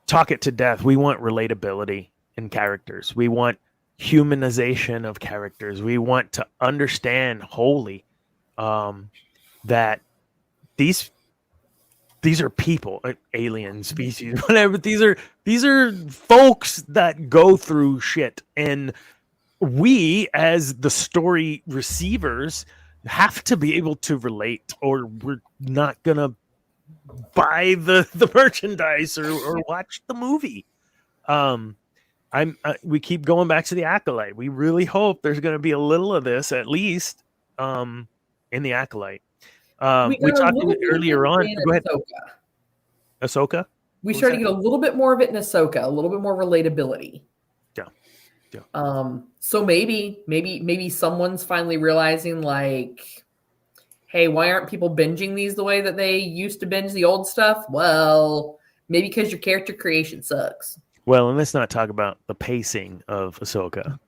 Speaker 1: talk it to death. We want relatability in characters. We want humanization of characters. We want to understand wholly that these are people, alien species, whatever. These are folks that go through shit, and we, as the story receivers, have to be able to relate, or we're not gonna buy the merchandise or watch the movie. We keep going back to the Acolyte. We really hope there's going to be a little of this, at least, in the Acolyte. We talked earlier on. Go ahead. Ahsoka.
Speaker 2: We started to get a little bit more of it in Ahsoka, a little bit more relatability.
Speaker 1: Yeah.
Speaker 2: So maybe someone's finally realizing, like, hey, why aren't people binging these the way that they used to binge the old stuff? Well, maybe because your character creation sucks.
Speaker 1: Well, and let's not talk about the pacing of Ahsoka.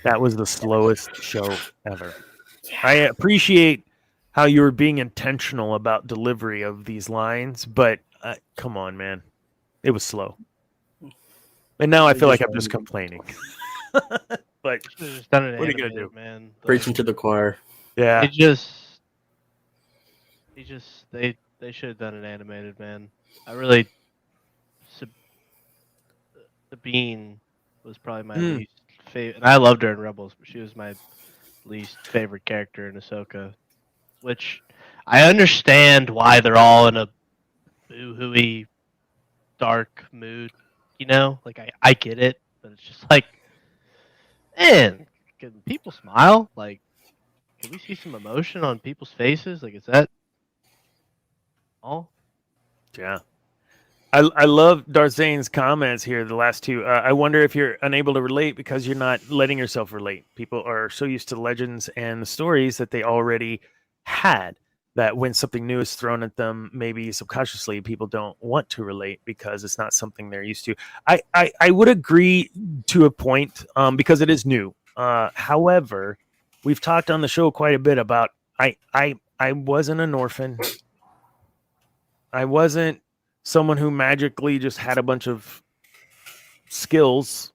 Speaker 1: That was the slowest show ever. Yeah. I appreciate how you were being intentional about delivery of these lines, but come on, man. It was slow. And now I feel like I'm just complaining. But what are you going to do?
Speaker 3: Man.
Speaker 4: Preaching to the choir.
Speaker 1: Yeah.
Speaker 3: They should have done an animated, man. Sabine was probably my least favorite. And I loved her in Rebels, but she was my least favorite character in Ahsoka. Which I understand why they're all in a boo-hooey, dark mood. You know, like I get it, but it's just like, man, can people smile? Like, can we see some emotion on people's faces? Like, is that all?
Speaker 1: Yeah. I love Darth Zane's comments here, the last 2. I wonder if you're unable to relate because you're not letting yourself relate. People are so used to legends and the stories that they already had that when something new is thrown at them, maybe subconsciously people don't want to relate because it's not something they're used to. I would agree to a point because it is new. However, we've talked on the show quite a bit about I wasn't an orphan. I wasn't someone who magically just had a bunch of skills.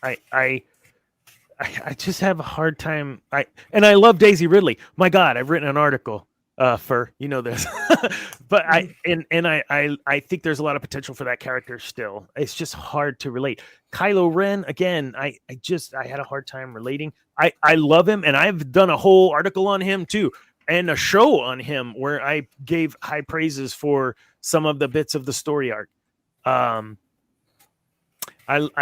Speaker 1: I just have a hard time. And I love Daisy Ridley. My God, I've written an article for, you know, this, but I think there's a lot of potential for that character still. It's just hard to relate. Kylo Ren, again, I had a hard time relating. I love him, and I've done a whole article on him too, and a show on him where I gave high praises for some of the bits of the story arc. I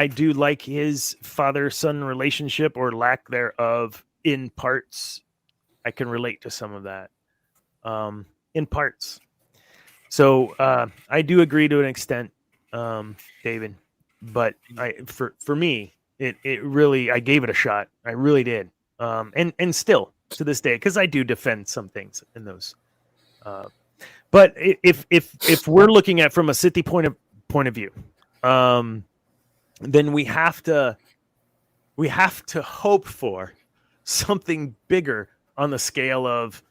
Speaker 1: do like his father-son relationship or lack thereof in parts. I can relate to some of that, in parts. So I do agree to an extent, David, but for me, it really, I gave it a shot. I really did, and still to this day, because I do defend some things in those. But if we're looking at from a Sith point of view, then we have to hope for something bigger on the scale of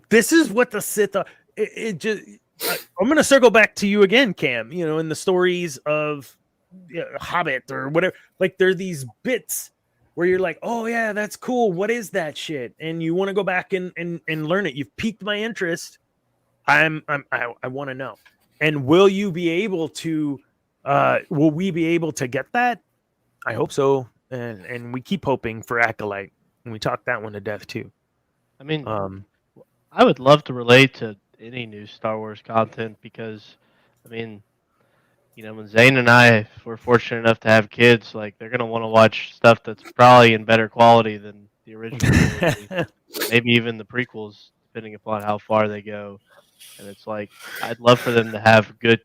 Speaker 1: this is what the Sith are. It just I'm going to circle back to you again, Cam. You know, in the stories of Hobbit or whatever, like there are these bits where you're like, oh yeah, that's cool. What is that shit? And you want to go back and learn it. You've piqued my interest. I want to know. And will you be able to? Will we be able to get that? I hope so. And we keep hoping for Acolyte, and we talked that one to death too.
Speaker 3: I mean, I would love to relate to any new Star Wars content because, I mean, you know, when Zane and I were fortunate enough to have kids, like they're gonna want to watch stuff that's probably in better quality than the original, maybe even the prequels, depending upon how far they go. And it's like I'd love for them to have good,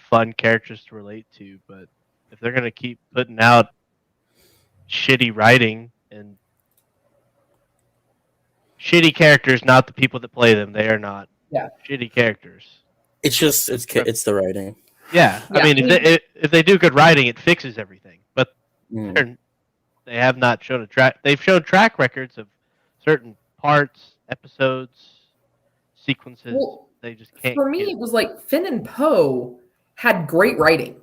Speaker 3: fun characters to relate to, but if they're gonna keep putting out shitty writing and shitty characters, not the people that play them, they are not shitty characters.
Speaker 4: It's just it's the writing.
Speaker 3: Yeah, I mean, if they do good writing, it fixes everything. But they have not shown a track. They've shown track records of certain parts, episodes, sequences.
Speaker 2: Well,
Speaker 3: they just can't.
Speaker 2: For me, it was like Finn and Poe had great writing,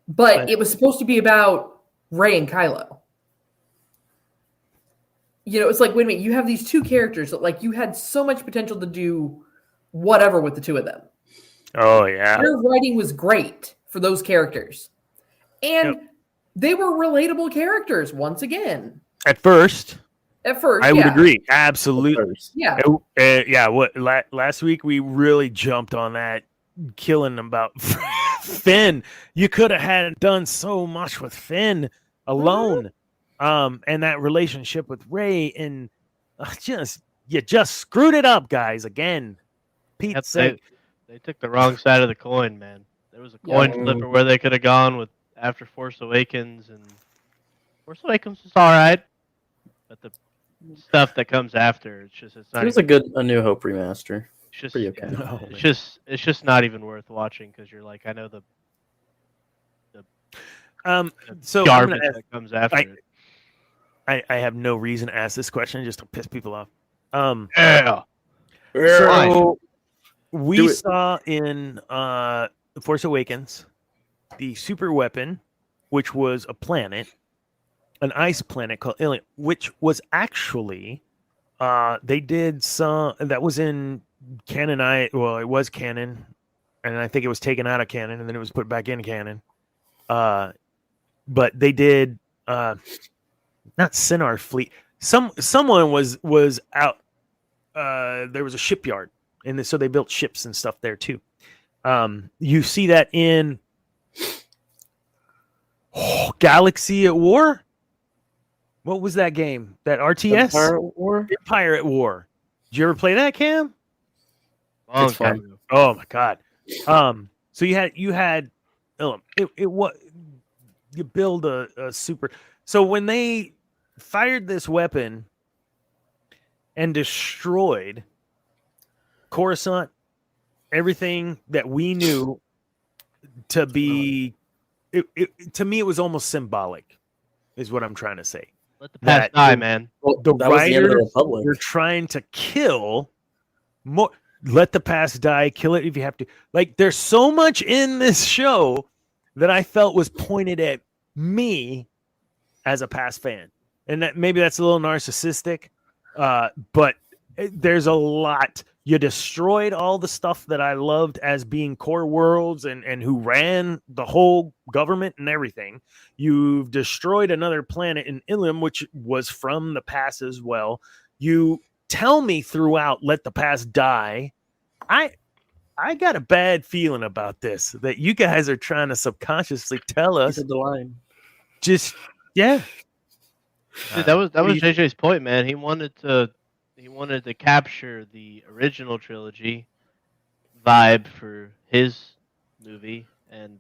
Speaker 2: but it was supposed to be about Rey and Kylo. You know, it's like, wait a minute, you have these two characters that, like, you had so much potential to do whatever with the two of them.
Speaker 1: Oh, yeah.
Speaker 2: Their writing was great for those characters. And they were relatable characters, once again.
Speaker 1: At first, I would agree. Absolutely.
Speaker 2: Yeah.
Speaker 1: Last week, we really jumped on that, killing about Finn. You could have done so much with Finn alone. And that relationship with Rey, and you just screwed it up, guys. Again, Pete's sake.
Speaker 3: They took the wrong side of the coin, man. There was a coin flipper where they could have gone with after Force Awakens, and Force Awakens is all right, but the stuff that comes after, it's not.
Speaker 4: It was a New Hope remaster.
Speaker 3: It's just
Speaker 4: pretty okay.
Speaker 3: It's just not even worth watching because you're like, I know the
Speaker 1: so
Speaker 3: garbage that comes after it.
Speaker 1: I have no reason to ask this question just to piss people off. So we saw in Force Awakens the super weapon, which was a planet, an ice planet called Ilium, which was actually they did some that was in canon. It was canon, and I think it was taken out of canon and then it was put back in canon. But they did not Sinar Fleet. Someone was out. There was a shipyard, and so they built ships and stuff there too. You see that in Galaxy at War. What was that game? That RTS
Speaker 4: Empire at War.
Speaker 1: Empire at War. Did you ever play that, Cam?
Speaker 3: Long time ago.
Speaker 1: Oh my god. So you had it was you build a super. So when they fired this weapon and destroyed Coruscant, everything that we knew to be, to me, it was almost symbolic, is what I'm trying to say.
Speaker 3: Let the past die, man.
Speaker 1: The writers were trying to kill more. Let the past die. Kill it if you have to. Like, there's so much in this show that I felt was pointed at me as a past fan. And that maybe that's a little narcissistic, but there's a lot. You destroyed all the stuff that I loved as being core worlds and who ran the whole government and everything. You've destroyed another planet in Ilium, which was from the past as well. You tell me throughout, let the past die. I got a bad feeling about this, that you guys are trying to subconsciously tell us.
Speaker 4: The line.
Speaker 1: Just, yeah.
Speaker 3: Dude, that was JJ's point, man. He wanted to capture the original trilogy vibe for his movie and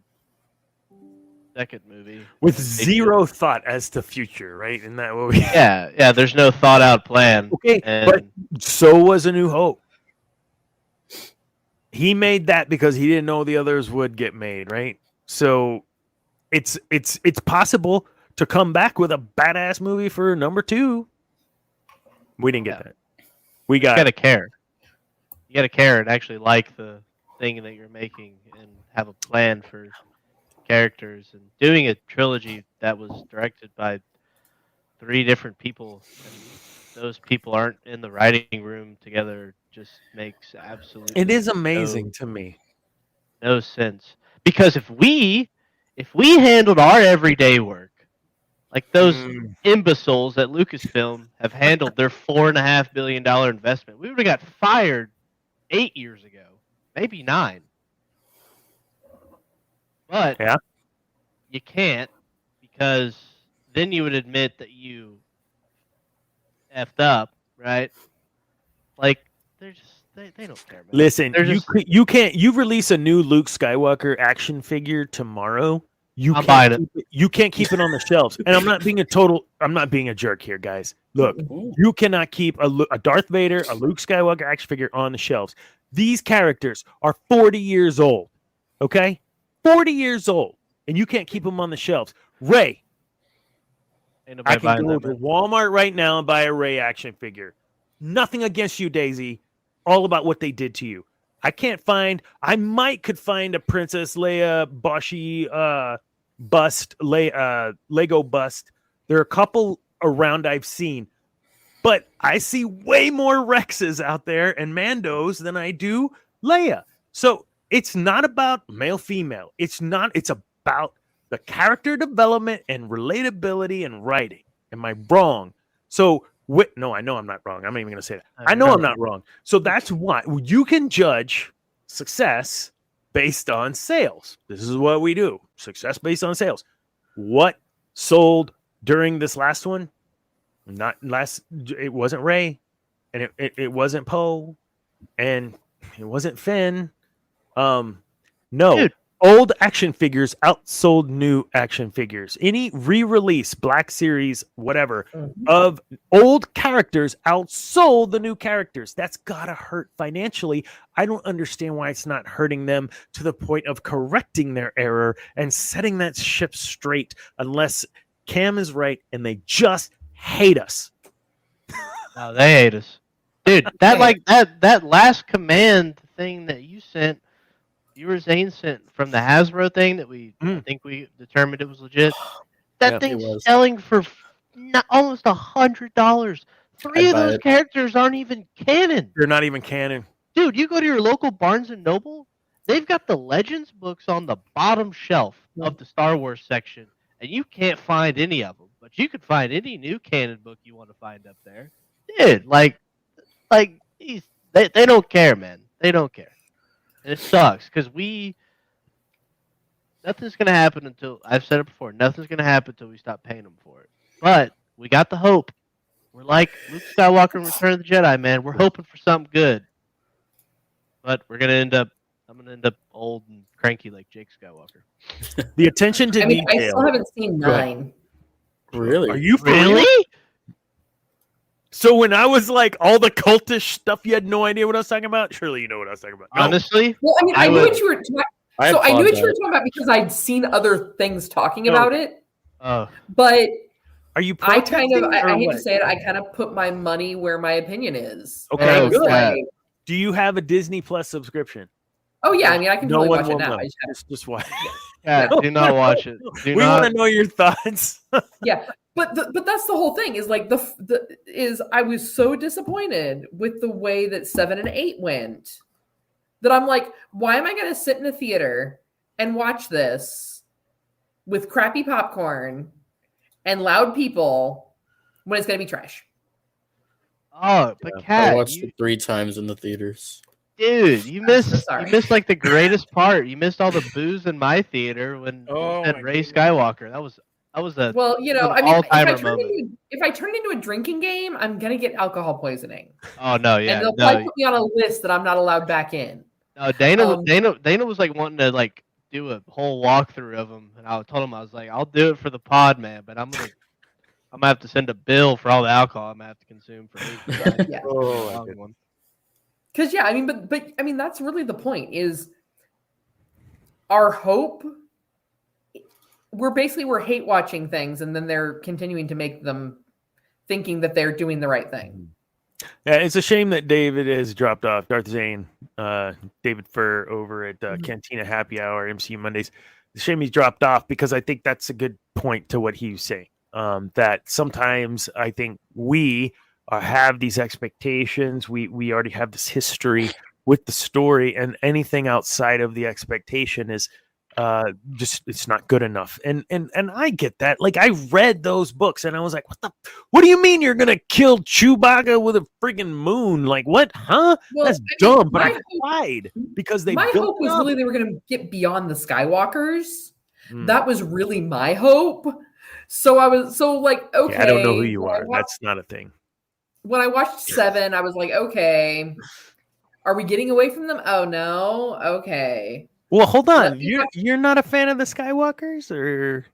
Speaker 3: second movie
Speaker 1: with
Speaker 3: and
Speaker 1: zero thought as to future, right? Isn't that what we?
Speaker 3: yeah. There's no thought out plan.
Speaker 1: Okay, but so was A New Hope. He made that because he didn't know the others would get made, right? So it's possible to come back with a badass movie for number 2. We didn't get that. We got
Speaker 3: you gotta care. You gotta care and actually like the thing that you're making and have a plan for characters, and doing a trilogy that was directed by 3 different people and those people aren't in the writing room together just makes absolutely
Speaker 1: It is amazing to me.
Speaker 3: No sense. Because if we handled our everyday work like those imbeciles at Lucasfilm have handled their $4.5 billion investment, we would have got fired 8 years ago, maybe 9. But you can't, because then you would admit that you effed up, right? Like they're just they don't care. Man.
Speaker 1: Listen, you can't. You release a new Luke Skywalker action figure tomorrow. You can't keep it on the shelves. And I'm not being a jerk here, guys. Look, you cannot keep a Darth Vader, a Luke Skywalker action figure on the shelves. These characters are 40 years old. Okay, 40 years old. And you can't keep them on the shelves. Ray, I can go to Walmart right now and buy a Ray action figure. Nothing against you, Daisy. All about what they did to you. I could find a Princess Leia Boshi bust, Lego bust. There are a couple around I've seen. But I see way more Rexes out there and Mandos than I do Leia. So it's not about male-female. It's about the character development and relatability and writing. Am I wrong? So, no, I know I'm not wrong. I'm not even going to say that. I know I'm not wrong. So that's why you can judge success based on sales. This is what we do. Success based on sales. What sold during this last one? It wasn't Ray, and it wasn't Poe, and it wasn't Finn. No. Dude. Old action figures outsold new action figures. Any re-release, Black Series, whatever, of old characters outsold the new characters. That's gotta hurt financially. I don't understand why it's not hurting them to the point of correcting their error and setting that ship straight, unless Cam is right and they just hate us.
Speaker 3: No, they hate us. Dude, that last command thing that you sent, Zane sent from the Hasbro thing that I think we determined it was legit. That thing's selling for almost $100. 3 of those characters aren't even canon.
Speaker 1: They're not even canon.
Speaker 3: Dude, you go to your local Barnes & Noble, they've got the Legends books on the bottom shelf of the Star Wars section, and you can't find any of them. But you could find any new canon book you want to find up there. Dude, they don't care, man. They don't care. And it sucks because nothing's going to happen until, I've said it before, nothing's going to happen until we stop paying them for it. But we got the hope. We're like Luke Skywalker in Return of the Jedi, man. We're hoping for something good. But I'm going to end up old and cranky like Jake Skywalker.
Speaker 1: The attention to detail.
Speaker 2: I still haven't seen 9.
Speaker 4: Really?
Speaker 1: Are you
Speaker 3: really?
Speaker 1: So when I was like all the cultish stuff, you had no idea what I was talking about? Surely you know what I was talking about.
Speaker 3: No. Honestly?
Speaker 2: Well, I mean, I knew what you were talking about. I knew what you were talking about because I'd seen other things talking about it. But
Speaker 1: are you
Speaker 2: I hate to say it, I kind of put my money where my opinion is.
Speaker 1: Okay, good. Do you have a Disney Plus subscription?
Speaker 2: Oh yeah, I mean I can totally watch it now.
Speaker 1: Just watch.
Speaker 3: Yeah, do not watch it.
Speaker 1: We want to know your thoughts.
Speaker 2: Yeah. But that's the whole thing is like I was so disappointed with the way that 7 and 8 went that I'm like, why am I going to sit in a theater and watch this with crappy popcorn and loud people when it's going to be trash?
Speaker 3: Oh, but Kat,
Speaker 4: I watched it 3 times in the theaters.
Speaker 3: Dude, you missed like the greatest part. You missed all the booze in my theater when Ray Skywalker. That was That was a
Speaker 2: Well, you know,
Speaker 3: an
Speaker 2: I mean,
Speaker 3: all-timer moment.
Speaker 2: if I turn it into a drinking game, I'm gonna get alcohol poisoning,
Speaker 3: Oh no,
Speaker 2: and
Speaker 3: yeah,
Speaker 2: they'll probably put me on a list that I'm not allowed back in.
Speaker 3: no. Dana
Speaker 2: Um,
Speaker 3: Dana was like wanting to like do a whole walkthrough of them, and I told him I was like, I'll do it for the pod, man, but I'm gonna have to send a bill for all the alcohol I'm gonna have to consume for me.
Speaker 2: Yeah.
Speaker 1: Oh,
Speaker 2: Because yeah, I mean, but I mean, that's really the point. Is our hope? We're hate watching things, and then they're continuing to make them thinking that they're doing the right thing.
Speaker 1: Yeah, it's a shame that David has dropped off. Darth Zane, David Furr over at Cantina Happy Hour, MCU Mondays. It's a shame he's dropped off because I think that's a good point to what he was saying. That sometimes I think we have these expectations. We already have this history with the story, and anything outside of the expectation is just it's not good enough. And I get that. Like, I read those books and I was like, what do you mean you're gonna kill Chewbacca with a friggin' moon? Like, what? Huh?
Speaker 2: Well,
Speaker 1: That's dumb. But I cried because they
Speaker 2: my
Speaker 1: built
Speaker 2: hope was
Speaker 1: up.
Speaker 2: really they were going to get beyond the Skywalkers.
Speaker 1: Mm.
Speaker 2: That was really my hope. So I was like, okay.
Speaker 1: Yeah, I don't know who you
Speaker 2: when
Speaker 1: are. That's not a thing.
Speaker 2: When I watched 7, I was like, okay, are we getting away from them? Oh no, okay.
Speaker 1: Well, hold on. You're not a fan of the Skywalkers, or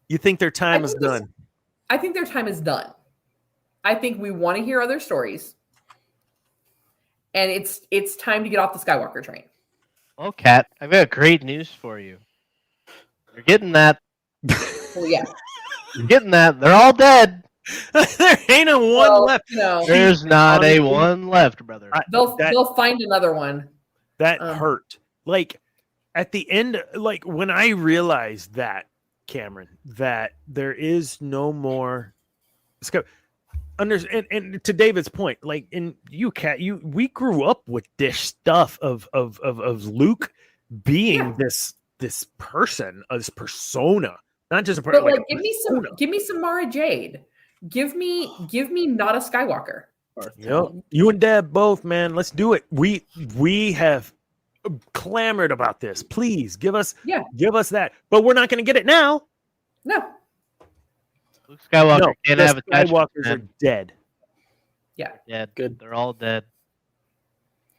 Speaker 1: you think their time is done?
Speaker 2: I think their time is done. I think we want to hear other stories, and it's time to get off the Skywalker train.
Speaker 3: Well, Kat, I've got great news for you. You're getting that.
Speaker 2: Well, yeah,
Speaker 3: You're getting that. They're all dead.
Speaker 1: There ain't a one left.
Speaker 2: You know,
Speaker 3: There's not a one left, brother.
Speaker 2: they'll find another one.
Speaker 1: That hurt. Like, at the end, like when I realized that, Cameron, that there is no more. And to David's point, like in you, Kat, we grew up with this stuff of Luke being this person, this persona, not just a person.
Speaker 2: But like, give me some Mara Jade. Give me not a Skywalker.
Speaker 1: Yep. You and Deb both, man. Let's do it. We have clamored about this. Please give us that. But we're not going to get it now.
Speaker 2: No.
Speaker 3: Luke Skywalker can't have attachments.
Speaker 1: Skywalkers are dead.
Speaker 2: Yeah.
Speaker 3: Dead. Good. They're all dead.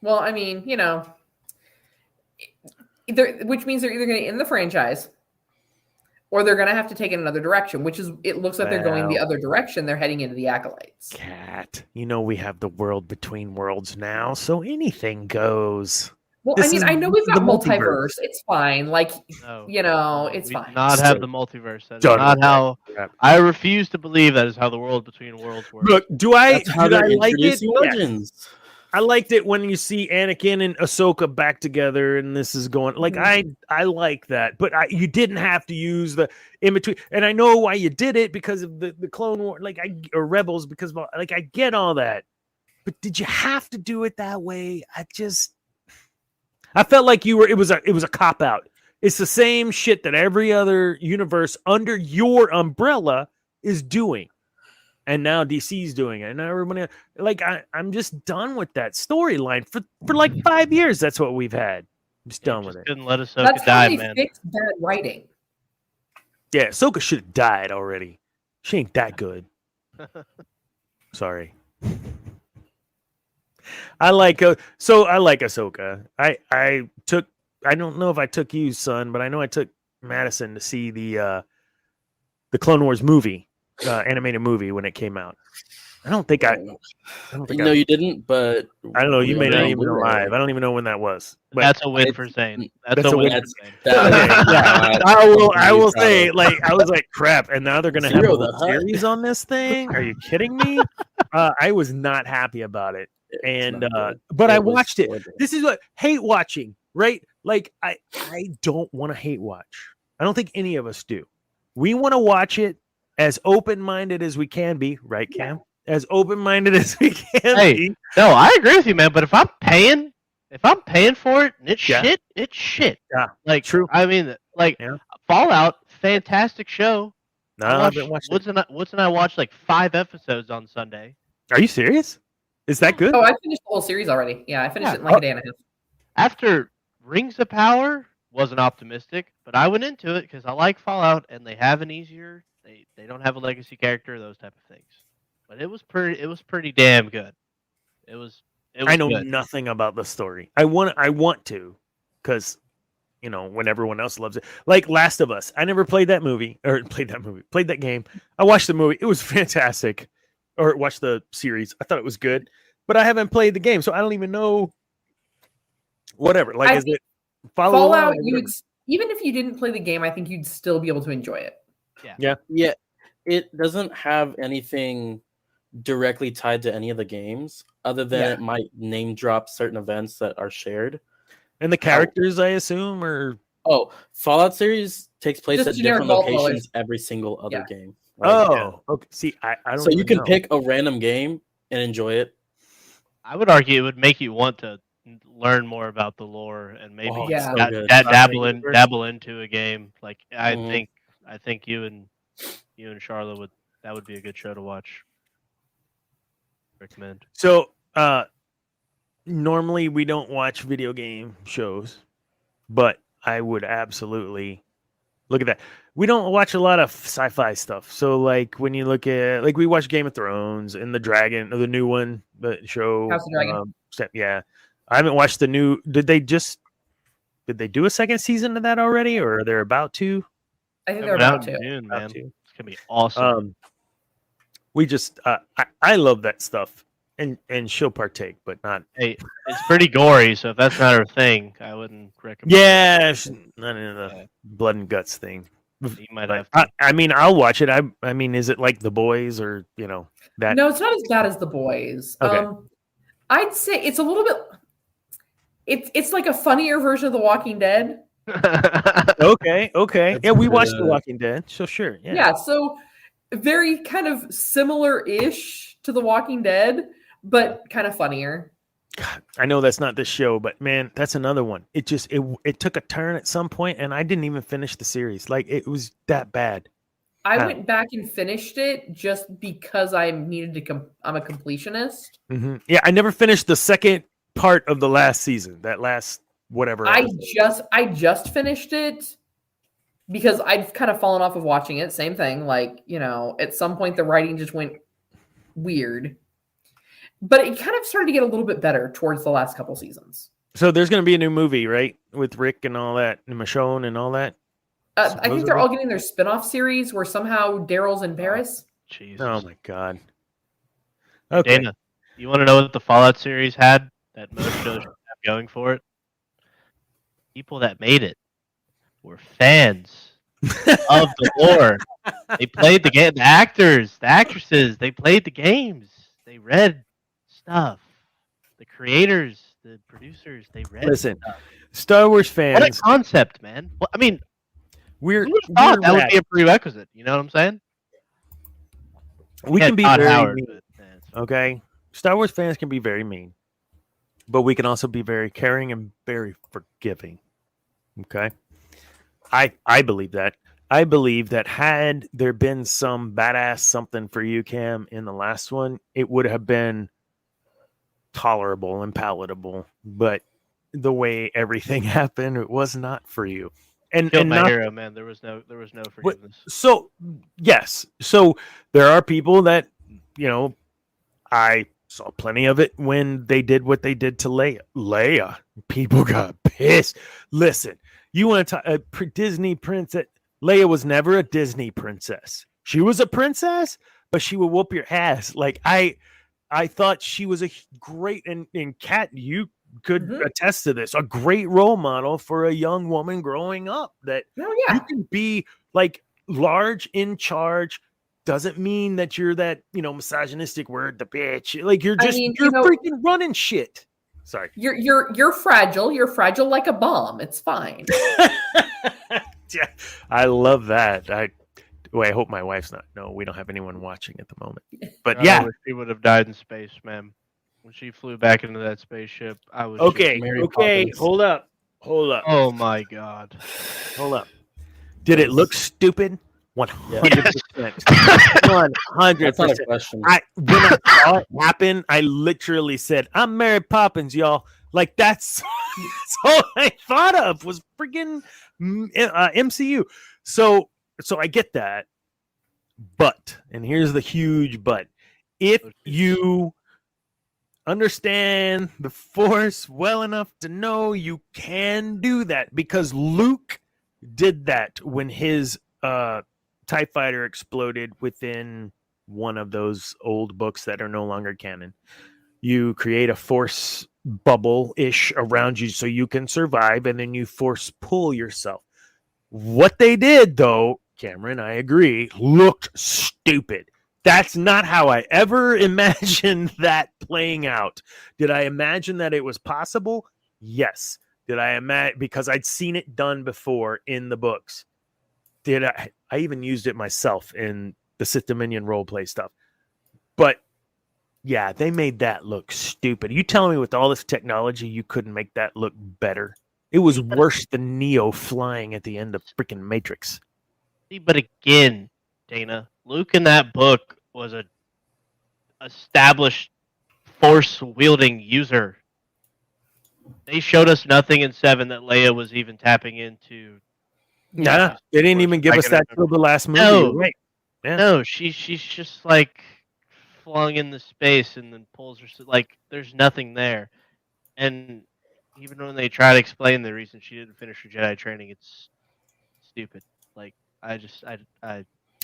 Speaker 2: Well, I mean, you know, which means they're either going to end the franchise, or they're going to have to take it another direction. Which is, it looks like they're going the other direction. They're heading into the Acolytes.
Speaker 1: Cat, you know we have the world between worlds now, so anything goes.
Speaker 2: Well, I mean, I know we've got multiverse. It's fine. Like, you know, it's fine.
Speaker 3: Not have the multiverse. That's not how. I refuse to believe that is how the world between worlds works.
Speaker 1: Look, did I like it?
Speaker 4: Legends.
Speaker 1: I liked it when you see Anakin and Ahsoka back together, and this is going like I like that, but you didn't have to use the in between. And I know why you did it because of the Clone War, or Rebels, because like I get all that, but did you have to do it that way? I felt like it was a cop out. It's the same shit that every other universe under your umbrella is doing. And now DC's doing it. And now everybody, like, I'm just done with that storyline for like 5 years. That's what we've had. I'm just done with it.
Speaker 3: Couldn't let Ahsoka die, man.
Speaker 2: Fixed bad writing.
Speaker 1: Yeah, Ahsoka should have died already. She ain't that good. Sorry. I like Ahsoka. I don't know if I took you, son, but I know I took Madison to see the Clone Wars movie, animated movie when it came out. I don't think
Speaker 4: you didn't, but
Speaker 1: I don't know. You may not even know live. I don't even know when that was. But
Speaker 3: that's a win for Zane. That's a win for Zane.
Speaker 1: I will say, like, I was like, crap, and now they're gonna have a series on this thing. Are you kidding me? I was not happy about it. But I watched it. This is what hate watching, right? Like, I don't want to hate watch. I don't think any of us do. We want to watch it as open-minded as we can be, right, Cam? As open-minded as we can be.
Speaker 3: No, I agree with you, man. But if I'm paying for it and it's shit, it's shit.
Speaker 1: Yeah,
Speaker 3: like
Speaker 1: true.
Speaker 3: I mean, like Fallout, fantastic show.
Speaker 1: No, I haven't watched it.
Speaker 3: Woodson and I watched like 5 episodes on Sunday.
Speaker 1: Are you serious? Is that good?
Speaker 2: Oh, I finished the whole series already. Yeah, I finished it in like a day and a half.
Speaker 3: After Rings of Power, wasn't optimistic, but I went into it because I like Fallout, and they have an easier. They don't have a legacy character, those type of things. But it was pretty damn good. It was
Speaker 1: I know
Speaker 3: good.
Speaker 1: nothing about the story. I want to, because when everyone else loves it. Like Last of Us. I never played that game. I watched the movie. It was fantastic. Or watched the series. I thought it was good. But I haven't played the game, so I don't even know. Whatever. Like, is it
Speaker 2: Fallout? Even if you didn't play the game, I think you'd still be able to enjoy it.
Speaker 4: Yeah. It doesn't have anything directly tied to any of the games, other than it might name drop certain events that are shared.
Speaker 1: And the characters, I assume, or
Speaker 4: Fallout series takes place
Speaker 2: Just
Speaker 4: at
Speaker 2: generic
Speaker 4: different
Speaker 2: vault
Speaker 4: locations every single other game.
Speaker 1: Okay. See, I don't.
Speaker 4: So you can
Speaker 1: know.
Speaker 4: pick a random game and enjoy it.
Speaker 3: I would argue it would make you want to learn more about the lore and maybe dabble into a game. Like I think you and Charlotte that would be a good show to watch. Recommend.
Speaker 1: So normally we don't watch video game shows, but I would absolutely look at that. We don't watch a lot of sci-fi stuff. So like when you look at we watch Game of Thrones and the new one, the show
Speaker 2: House of Dragon.
Speaker 1: Yeah. I haven't watched the new. Did they do a second season of that already, or are they about to?
Speaker 2: I think they're about to.
Speaker 3: June, man. It's gonna be awesome.
Speaker 1: We just I love that stuff, and she'll partake, but not.
Speaker 3: Hey, it's pretty gory, so if that's not her thing, I wouldn't recommend.
Speaker 1: Yeah, not into the blood and guts thing.
Speaker 3: You might have to.
Speaker 1: I mean, I'll watch it. I mean, is it like The Boys or that?
Speaker 2: No, it's not as bad as The Boys.
Speaker 1: Okay.
Speaker 2: I'd say it's a little bit. It's like a funnier version of The Walking Dead.
Speaker 1: Okay. Yeah, we watched The Walking Dead, so sure.
Speaker 2: Yeah, so very kind of similar-ish to The Walking Dead, but kind of funnier.
Speaker 1: God, I know that's not this show, but man, that's another one. It took a turn at some point, and I didn't even finish the series. Like, it was that bad.
Speaker 2: I went back and finished it just because I needed to. I'm a completionist.
Speaker 1: Mm-hmm. Yeah, I never finished the second part of the last season. That last whatever.
Speaker 2: I just finished it because I've kind of fallen off of watching it. Same thing. Like, at some point the writing just went weird. But it kind of started to get a little bit better towards the last couple seasons.
Speaker 1: So there's going to be a new movie, right? With Rick and all that, and Michonne and all that.
Speaker 2: I think they're all getting their spin-off series where somehow Daryl's in Paris.
Speaker 3: Jesus.
Speaker 1: Oh my God. Okay.
Speaker 3: Dana, you want to know what the Fallout series had that most shows have going for it? People that made it were fans of the lore. They played the game. The actors, the actresses, they played the games. They read stuff. The creators, the producers, they read.
Speaker 1: Listen,
Speaker 3: stuff.
Speaker 1: Star Wars fans.
Speaker 3: What a concept, man. Well, I mean,
Speaker 1: we're
Speaker 3: that would be a prerequisite. You know what I'm saying?
Speaker 1: We can be very mean.
Speaker 3: But,
Speaker 1: okay, Star Wars fans can be very mean, but we can also be very caring and very forgiving. Okay, I believe that. I believe that had there been some badass something for you, Cam, in the last one, it would have been tolerable and palatable. But the way everything happened, it was not for you. And
Speaker 3: killed my
Speaker 1: not,
Speaker 3: hero, man. There was no forgiveness.
Speaker 1: So yes, so there are people that I saw plenty of it when they did what they did to Leia. Leia, people got pissed. Listen, you want to talk Disney princess? Leia was never a Disney princess. She was a princess, but she would whoop your ass. Like I thought she was a great and Kat, you could attest to this, a great role model for a young woman growing up, that you can be like large, in charge, doesn't mean that you're that, misogynistic word, the bitch. Like you're just, you're freaking running shit. Sorry.
Speaker 2: You're fragile. You're fragile like a bomb. It's fine.
Speaker 1: Yeah, I love that. I hope my wife's not. No, we don't have anyone watching at the moment. But yeah,
Speaker 3: she would have died in space, man. When she flew back into that spaceship, I was
Speaker 1: okay.
Speaker 4: Poppins.
Speaker 1: Hold up.
Speaker 3: Oh my God.
Speaker 1: Hold up. Did it look stupid? 100%. 100%.
Speaker 4: That's not a question.
Speaker 1: When I saw it happen, I literally said, "I'm Mary Poppins, y'all." Like that's all I thought of was freaking MCU. So I get that, but and here's the huge but: if you understand the Force well enough to know you can do that, because Luke did that when his TIE fighter exploded within one of those old books that are no longer canon. You create a Force bubble-ish around you so you can survive, and then you Force pull yourself. What they did, though, Cameron, I agree, looked stupid. That's not how I ever imagined that playing out. Did I imagine that it was possible? Yes. Did I imagine, because I'd seen it done before in the books. Did I even used it myself in the Sith Dominion roleplay stuff. But yeah, they made that look stupid. You telling me with all this technology you couldn't make that look better? It was worse than Neo flying at the end of freaking Matrix.
Speaker 3: But again, Dana, Luke in that book was a established Force wielding user. They showed us nothing in 7 that Leia was even tapping into.
Speaker 1: Nah, they didn't even give us that till the last movie.
Speaker 3: No,
Speaker 1: right? Yeah.
Speaker 3: No, she's just like flung into space and then pulls her. Like there's nothing there, and even when they try to explain the reason she didn't finish her Jedi training, it's stupid. Like I.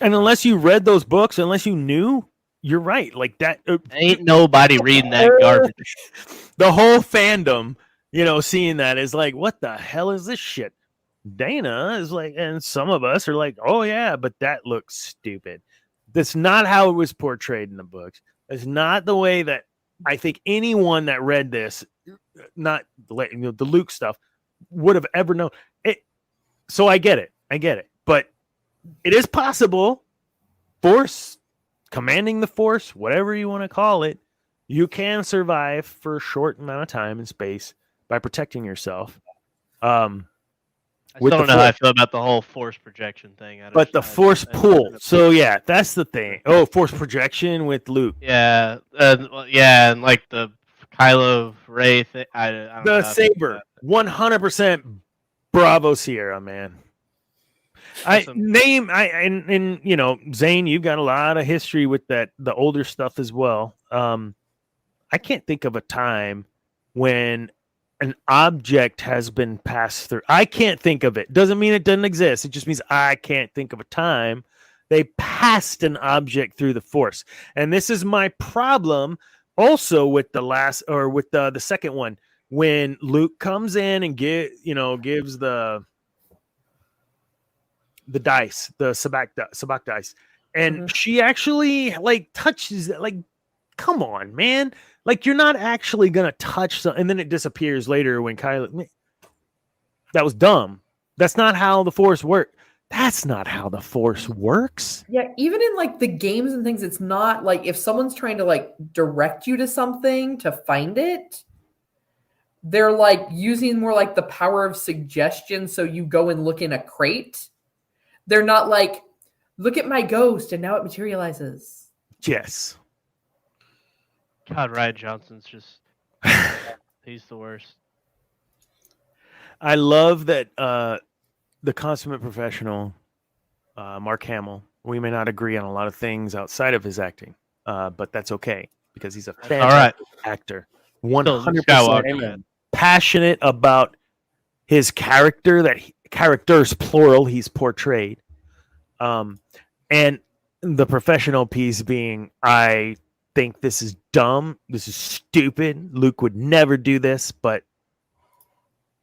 Speaker 1: And unless you read those books, unless you knew, you're right. Like that,
Speaker 3: ain't nobody reading that garbage.
Speaker 1: The whole fandom, seeing that is like, what the hell is this shit? Dana is like, and some of us are like, oh yeah, but that looks stupid. That's not how it was portrayed in the books. It's not the way that I think anyone that read this, not the Luke stuff, would have ever known it. So I get it, but it is possible. Force, commanding the Force, whatever you want to call it, you can survive for a short amount of time in space by protecting yourself.
Speaker 3: I still don't know how I feel about the whole Force projection thing.
Speaker 1: But the Force pull. So yeah, that's the thing. Oh, Force projection with Luke.
Speaker 3: Yeah, and like the Kylo Ray thing. I don't know
Speaker 1: the saber, 100% Bravo Sierra, man. Zane, you've got a lot of history with the older stuff as well. I can't think of a time when an object has been passed through. I can't think of it. Doesn't mean it doesn't exist. It just means I can't think of a time they passed an object through the Force. And this is my problem also with the second one, when Luke comes in and gives the dice, the sabak dice, and she actually touches it. Like, come on, man. Like, you're not actually gonna touch something, and then it disappears later when Kylo. That was dumb. That's not how the Force works. That's not how the Force works.
Speaker 2: Yeah, even in the games and things, it's not like if someone's trying to direct you to something to find it, they're using more the power of suggestion. So you go and look in a crate. They're not look at my ghost and now it materializes.
Speaker 1: Yes.
Speaker 3: God, Ryan Johnson's just he's the worst.
Speaker 1: I love that the consummate professional, Mark Hamill, we may not agree on a lot of things outside of his acting, but that's okay because he's a fantastic actor. 100% passionate about his character, characters, plural, he's portrayed. And the professional piece being, I think this is dumb. This is stupid. Luke would never do this, but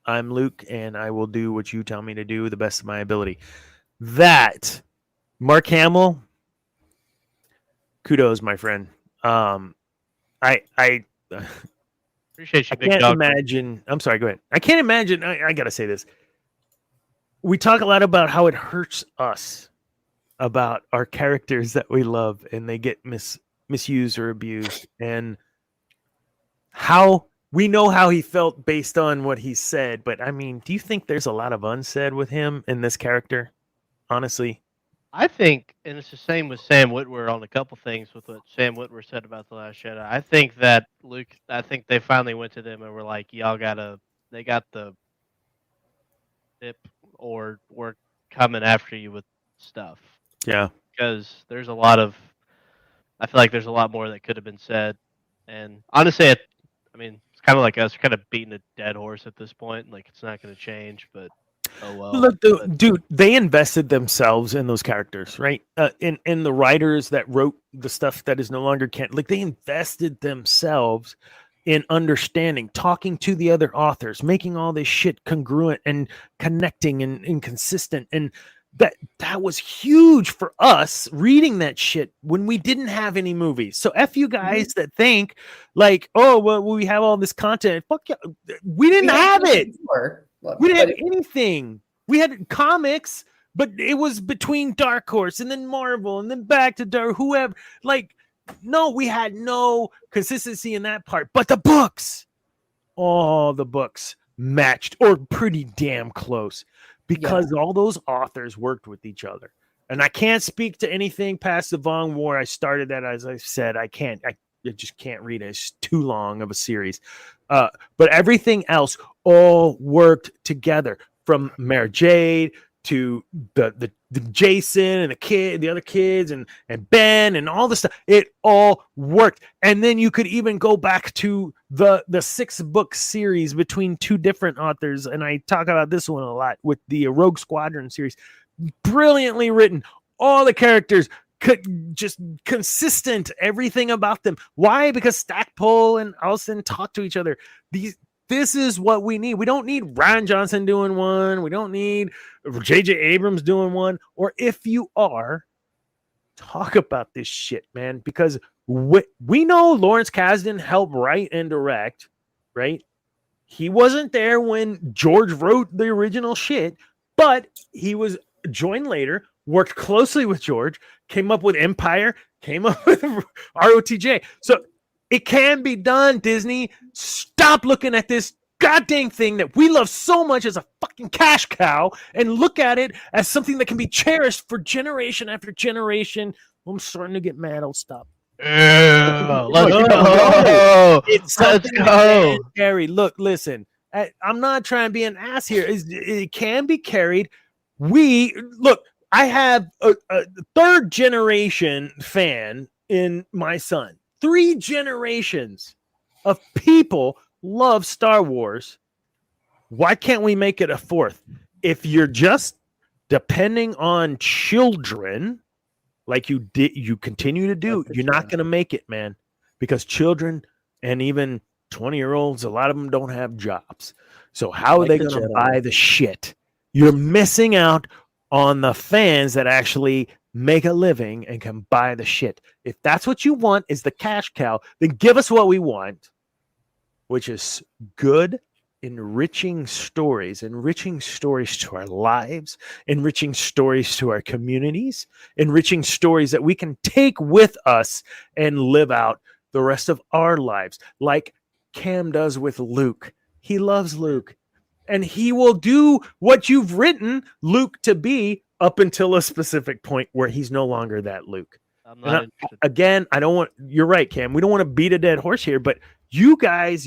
Speaker 1: I'm Luke and I will do what you tell me to do the best of my ability. That, Mark Hamill, kudos, my friend. I
Speaker 3: appreciate you.
Speaker 1: I can't imagine. I'm sorry, go ahead. I can't imagine. I got to say this. We talk a lot about how it hurts us about our characters that we love and they get misused or abused, and how we know how he felt based on what he said. But I mean, do you think there's a lot of unsaid with him in this character? Honestly,
Speaker 3: I think, and it's the same with Sam Witwer on a couple things with what Sam Witwer said about The Last Jedi. I think that I think they finally went to them and were like, y'all they got the tip, or we're coming after you with stuff.
Speaker 1: Yeah.
Speaker 3: Because I feel like there's a lot more that could have been said. And honestly, I mean, it's kind of like us kind of beating a dead horse at this point. Like, it's not going to change, but oh well.
Speaker 1: Look, dude, they invested themselves in those characters, right? In the writers that wrote the stuff that is no longer canon. Like, they invested themselves in understanding, talking to the other authors, making all this shit congruent and connecting and consistent. And that was huge for us reading that shit when we didn't have any movies. So F you guys that think like, oh, well, we have all this content. Fuck yeah. We didn't have it. We didn't have anything. We had comics, but it was between Dark Horse and then Marvel and then back to Dark, whoever. Like, no, we had no consistency in that part. But the books, all the books matched or pretty damn close because all those authors worked with each other. And I can't speak to anything past the Vong War. I started that, as I said. I just can't read it. It's too long of a series. But everything else all worked together, from Mara Jade to the Jason and the other kids and Ben and all this stuff. It all worked. And then you could even go back to the 6-book series between two different authors. And I talk about this one a lot with the Rogue Squadron series. Brilliantly written. All the characters just consistent, everything about them. Why? Because Stackpole and Alston talk to each other. This is what we need. We don't need Rian Johnson doing one. We don't need J.J. Abrams doing one. Or if you are, talk about this shit, man. Because we know Lawrence Kasdan helped write and direct, right? He wasn't there when George wrote the original shit, but he was joined later, worked closely with George, came up with Empire, came up with ROTJ. So it can be done, Disney. Stop looking at this goddamn thing that we love so much as a fucking cash cow and look at it as something that can be cherished for generation after generation. I'm starting to get mad. I'll stop.
Speaker 3: Let's go.
Speaker 1: It's something that can carry. Look, listen. I'm not trying to be an ass here. It can be carried. I have a third generation fan in my son. 3 generations of people love Star Wars. Why can't we make it a 4th? If you're just depending on children, like you continue to do, you're not going to make it, man. Because children and even 20-year-olds, a lot of them don't have jobs. So how are they going to buy the shit? You're missing out on the fans that actually make a living and can buy the shit. If that's what you want is the cash cow, then give us what we want, which is good, enriching stories to our lives, enriching stories to our communities, enriching stories that we can take with us and live out the rest of our lives, like Cam does with Luke. He loves Luke, and he will do what you've written Luke to be up until a specific point where he's no longer that Luke. I don't want, you're right, Cam. We don't want to beat a dead horse here, but you guys,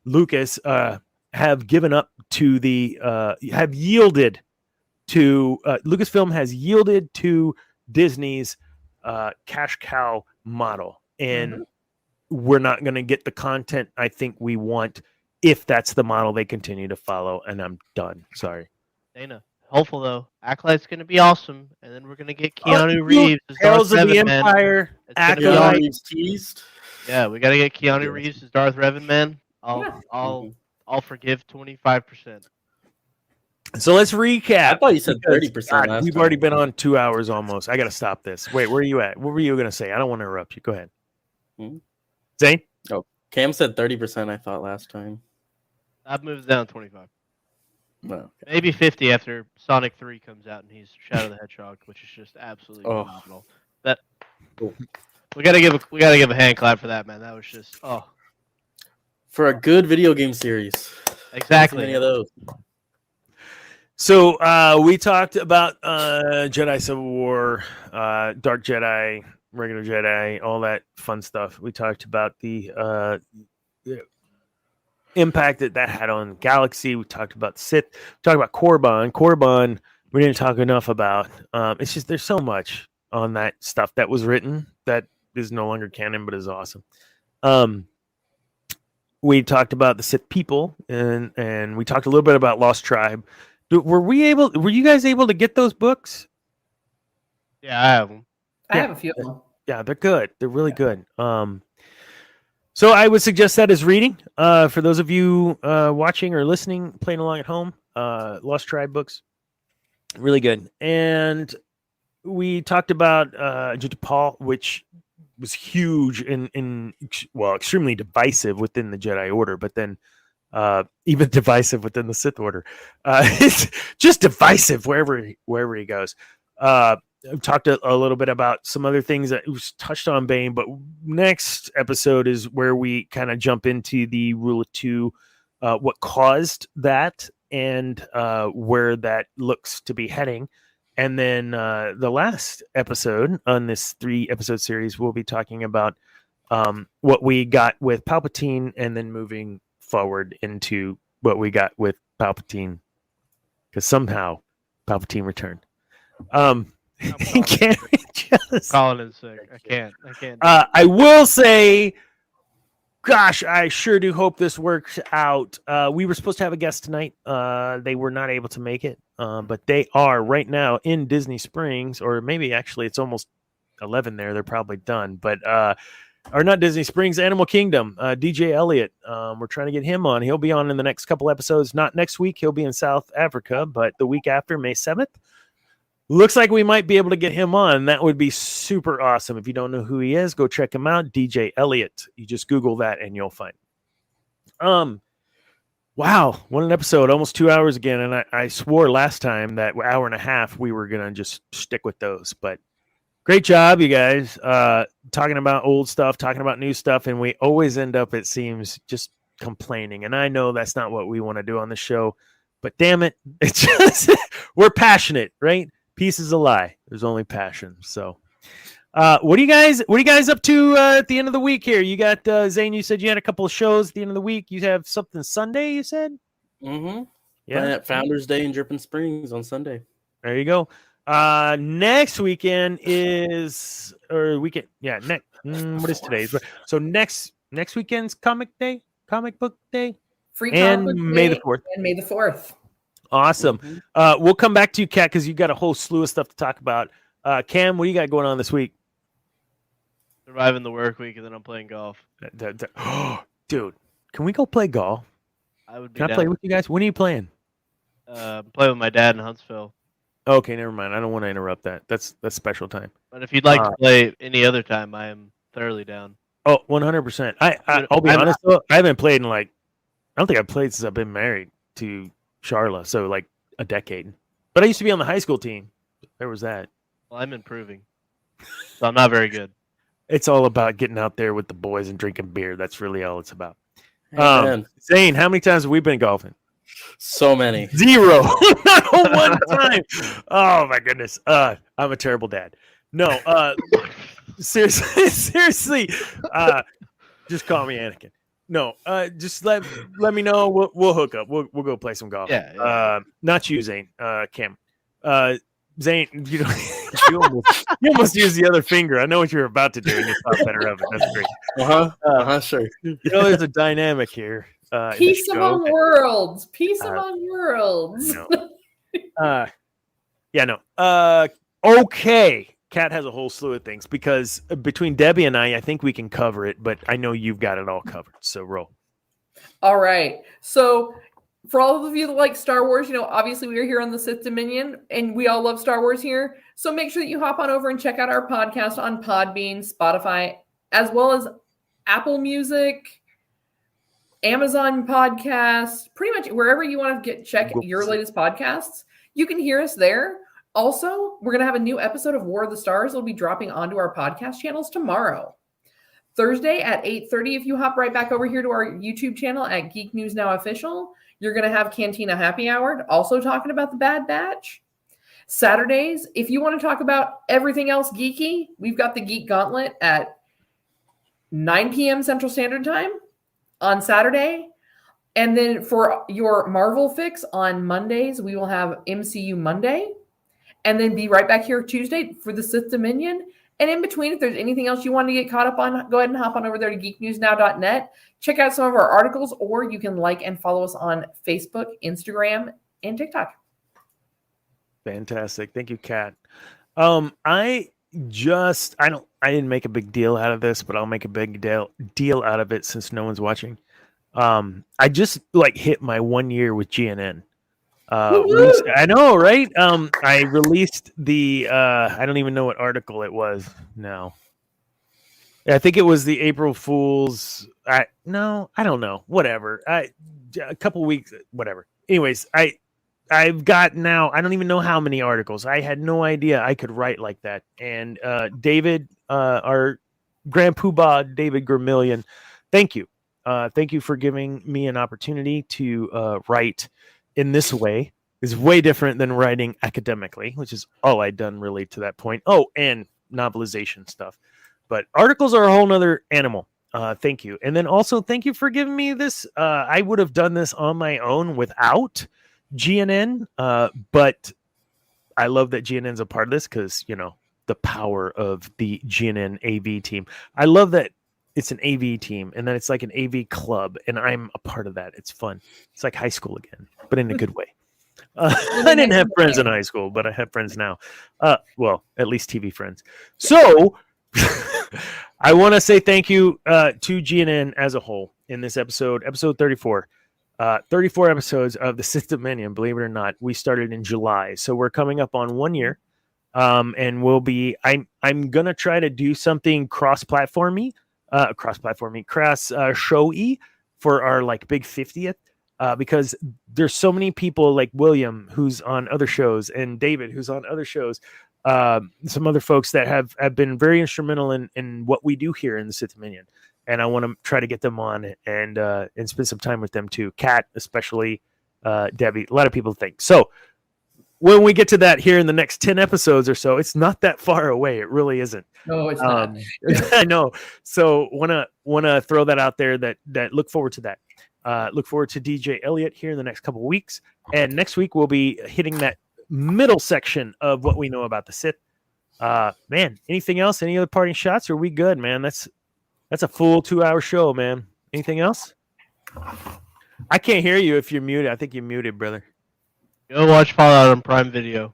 Speaker 1: Lucas, have given up to have yielded to, Lucasfilm has yielded to Disney's cash cow model. And we're not going to get the content I think we want if that's the model they continue to follow. And I'm done. Sorry.
Speaker 3: Dana. Hopeful though, Acolyte's gonna be awesome, and then we're gonna get Keanu Reeves as
Speaker 1: Heralds of the Empire.
Speaker 4: Keanu Reeves teased.
Speaker 3: Yeah, we gotta get Keanu Reeves as Darth Revan, man. I'll forgive 25%.
Speaker 1: So let's recap.
Speaker 4: I thought you said 30%.
Speaker 1: We've already been on 2 hours almost. I gotta stop this. Wait, where are you at? What were you gonna say? I don't want to interrupt you. Go ahead. Zane?
Speaker 4: Oh, Cam said 30%. I thought last time.
Speaker 3: I've moved down 25.
Speaker 4: Well,
Speaker 3: maybe 50 after Sonic 3 comes out and he's Shadow the Hedgehog, which is just absolutely phenomenal. That we gotta give a hand clap for that, man. That was just
Speaker 4: for a good video game series.
Speaker 3: Exactly.
Speaker 4: Many of those.
Speaker 1: So we talked about Jedi Civil War, Dark Jedi, regular Jedi, all that fun stuff. We talked about the impact that had on the galaxy. We talked about Sith. We talked about Korriban. Korriban, we didn't talk enough about. It's just there's so much on that stuff that was written that is no longer canon, but is awesome. We talked about the Sith people, and we talked a little bit about Lost Tribe. Were you guys able to get those books?
Speaker 3: Yeah, I have them.
Speaker 2: I have a few of them.
Speaker 1: Yeah, they're good. They're really good. So I would suggest that as reading. For those of you watching or listening, playing along at home, Lost Tribe books, really good. And we talked about Paul, which was huge in extremely divisive within the Jedi Order, but then even divisive within the Sith Order. It's just divisive wherever he goes. I've talked a little bit about some other things that was touched on Bane, but next episode is where we kind of jump into the Rule of Two, what caused that, and where that looks to be heading. And then the last episode on this 3-episode series, we'll be talking about what we got with Palpatine, and then moving forward into what we got with Palpatine, because somehow Palpatine returned. Can't just
Speaker 3: Calling in sick. I can't.
Speaker 1: I will say, gosh, I sure do hope this works out. We were supposed to have a guest tonight. They were not able to make it, but they are right now in Disney Springs, or maybe actually it's almost 11 there. They're probably done, but or not Disney Springs, Animal Kingdom. DJ Elliott, we're trying to get him on. He'll be on in the next couple episodes. Not next week. He'll be in South Africa, but the week after, May 7th. Looks like we might be able to get him on. That would be super awesome. If you don't know who he is, go check him out. DJ Elliott. You just Google that and you'll find him. Wow, what an episode. Almost 2 hours again. And I swore last time that hour and a half we were going to just stick with those. But great job, you guys. Talking about old stuff, talking about new stuff. And we always end up, it seems, just complaining. And I know that's not what we want to do on the show. But damn it, it's just we're passionate, right? Peace is a lie. There's only passion. So, what are you guys up to at the end of the week here? You got Zane. You said you had a couple of shows at the end of the week. You have something Sunday. You said.
Speaker 4: Mm-hmm.
Speaker 1: Yeah.
Speaker 4: At Founders Day in Dripping Springs on Sunday.
Speaker 1: There you go. Next weekend is weekend. Yeah. Next. What is today's? So next weekend's comic book day.
Speaker 2: Free
Speaker 1: and
Speaker 2: comic
Speaker 1: May
Speaker 2: day
Speaker 1: the 4th.
Speaker 2: And May the 4th.
Speaker 1: Awesome.
Speaker 4: Mm-hmm.
Speaker 1: We'll come back to you, Kat, because you got a whole slew of stuff to talk about. Cam, what do you got going on this week?
Speaker 3: Surviving the work week, and then I'm playing golf.
Speaker 1: Dude, can we go play golf?
Speaker 3: I would be
Speaker 1: Can I play with you guys? When are you playing?
Speaker 3: Play with my dad in Huntsville.
Speaker 1: Okay, never mind. I don't want to interrupt that. That's special time.
Speaker 3: But if you'd like to play any other time, I am thoroughly down.
Speaker 1: Oh, 100%. I'll be honest, though. I haven't played in I don't think I've played since I've been married to Charla, so like a decade. But I used to be on the high school team. There was that.
Speaker 3: Well, I'm improving. So I'm not very good.
Speaker 1: It's all about getting out there with the boys and drinking beer. That's really all it's about.
Speaker 4: Amen.
Speaker 1: Zane, how many times have we been golfing?
Speaker 4: So many.
Speaker 1: 0. Not one time. Oh my goodness. I'm a terrible dad. No, seriously. Just call me Anakin. No, just let me know. We'll hook up. We'll go play some golf.
Speaker 3: Yeah.
Speaker 1: Not you, Zane. Cam. Zane, you almost used the other finger. I know what you're about to do, and you thought better of it. That's great.
Speaker 4: Sure.
Speaker 1: You know, there's a dynamic here.
Speaker 2: Peace among worlds. Peace among worlds.
Speaker 1: No. Okay. Kat has a whole slew of things because between Debbie and I think we can cover it, but I know you've got it all covered. So roll.
Speaker 2: All right. So for all of you that like Star Wars, obviously we are here on the Sith Dominion and we all love Star Wars here. So make sure that you hop on over and check out our podcast on Podbean, Spotify, as well as Apple Music, Amazon Podcasts, pretty much wherever you want to check your latest podcasts. You can hear us there. Also, we're going to have a new episode of War of the Stars. It'll be dropping onto our podcast channels tomorrow. Thursday at 8:30, if you hop right back over here to our YouTube channel at Geek News Now Official, you're going to have Cantina Happy Hour, also talking about the Bad Batch. Saturdays, if you want to talk about everything else geeky, we've got the Geek Gauntlet at 9 p.m. Central Standard Time on Saturday. And then for your Marvel fix on Mondays, we will have MCU Monday. And then be right back here Tuesday for the Sith Dominion. And in between, if there's anything else you want to get caught up on, go ahead and hop on over there to geeknewsnow.net. Check out some of our articles, or you can like and follow us on Facebook, Instagram, and TikTok.
Speaker 1: Fantastic. Thank you, Kat. I didn't make a big deal out of this, but I'll make a big deal out of it since no one's watching. I just hit my 1 year with GNN. I know, right? I released the I don't even know what article it was now. I think it was the April Fool's. I don't know. Whatever. A couple weeks, whatever. Anyways, I've got now, I don't even know how many articles. I had no idea I could write like that. And David, our Grand Poobah, David Gramillion, thank you. Thank you for giving me an opportunity to write in this way. It's way different than writing academically, which is all I'd done really to that point. Oh, and novelization stuff. But articles are a whole nother animal. Thank you. And then also thank you for giving me this. I would have done this on my own without GNN, but I love that GNN's a part of this because, the power of the GNN AV team. I love that it's an AV team and then it's like an AV club and I'm a part of that. It's fun. It's like high school again, but in a good way. I didn't have friends in high school, but I have friends now. Well, at least TV friends. So I want to say thank you to GNN as a whole in this episode 34. 34 episodes of the Sith Dominion, believe it or not. We started in July, so we're coming up on 1 year. And we'll be. I'm gonna try to do something cross-platformy, showy for our big 50th. Because there's so many people like William, who's on other shows, and David, who's on other shows. Some other folks that have been very instrumental in what we do here in the Sith Dominion. And I want to try to get them on and spend some time with them too. Kat, especially, Debbie, a lot of people think. So when we get to that here in the next 10 episodes or so, it's not that far away. It really isn't.
Speaker 2: No, it's not.
Speaker 1: I know. So wanna throw that out there that look forward to that. Look forward to DJ Elliott here in the next couple of weeks. And next week we'll be hitting that middle section of what we know about the Sith. Man, anything else? Any other parting shots? Or are we good, man? That's a full 2-hour show, man. Anything else? I can't hear you if you're muted. I think you're muted, brother.
Speaker 3: Go watch Fallout on Prime Video.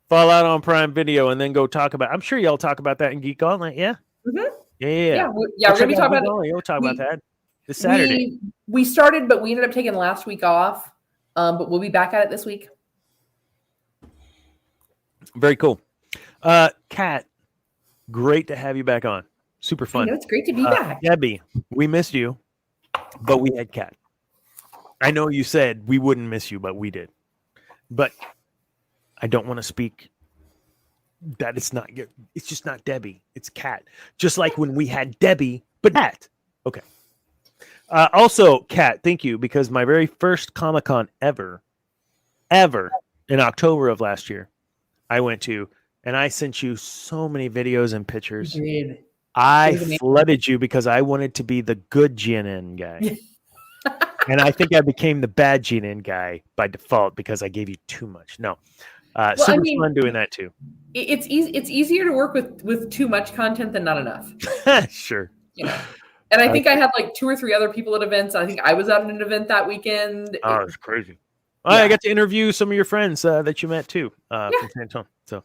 Speaker 1: Fallout on Prime Video, and then go talk about. I'm sure y'all talk about that in Geek Gauntlet, yeah.
Speaker 2: Mm-hmm.
Speaker 1: Yeah.
Speaker 2: We're gonna be talking about.
Speaker 1: We'll talk about that this Saturday.
Speaker 2: We started, but we ended up taking last week off. But we'll be back at it this week.
Speaker 1: Very cool. Kat, great to have you back on. Super fun.
Speaker 2: It's great to be back.
Speaker 1: Debbie, we missed you, but we had Kat. I know you said we wouldn't miss you, but we did. But I don't want to speak that it's just not Debbie. It's Kat. Just like when we had Debbie, but Kat. Okay. Also, Kat, thank you, because my very first Comic-Con ever in October of last year, I went to, and I sent you so many videos and pictures.
Speaker 2: You did.
Speaker 1: I flooded you because I wanted to be the good GNN guy. And I think I became the bad GNN guy by default because I gave you too much. No. Super fun doing that too.
Speaker 2: It's easy. It's easier to work with too much content than not enough.
Speaker 1: Sure.
Speaker 2: And I think I had 2 or 3 other people at events. I think I was at an event that weekend.
Speaker 1: Oh, it was crazy. Yeah. I got to interview some of your friends that you met too from San Antonio. So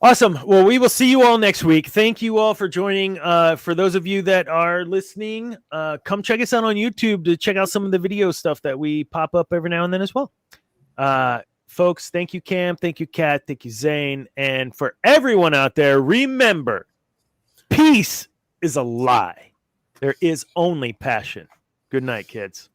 Speaker 1: awesome. Well, we will see you all next week. Thank you all for joining. For those of you that are listening, come check us out on YouTube to check out some of the video stuff that we pop up every now and then as well. Folks, thank you, Cam. Thank you, Kat. Thank you, Zane. And for everyone out there, remember, peace is a lie. There is only passion. Good night, kids.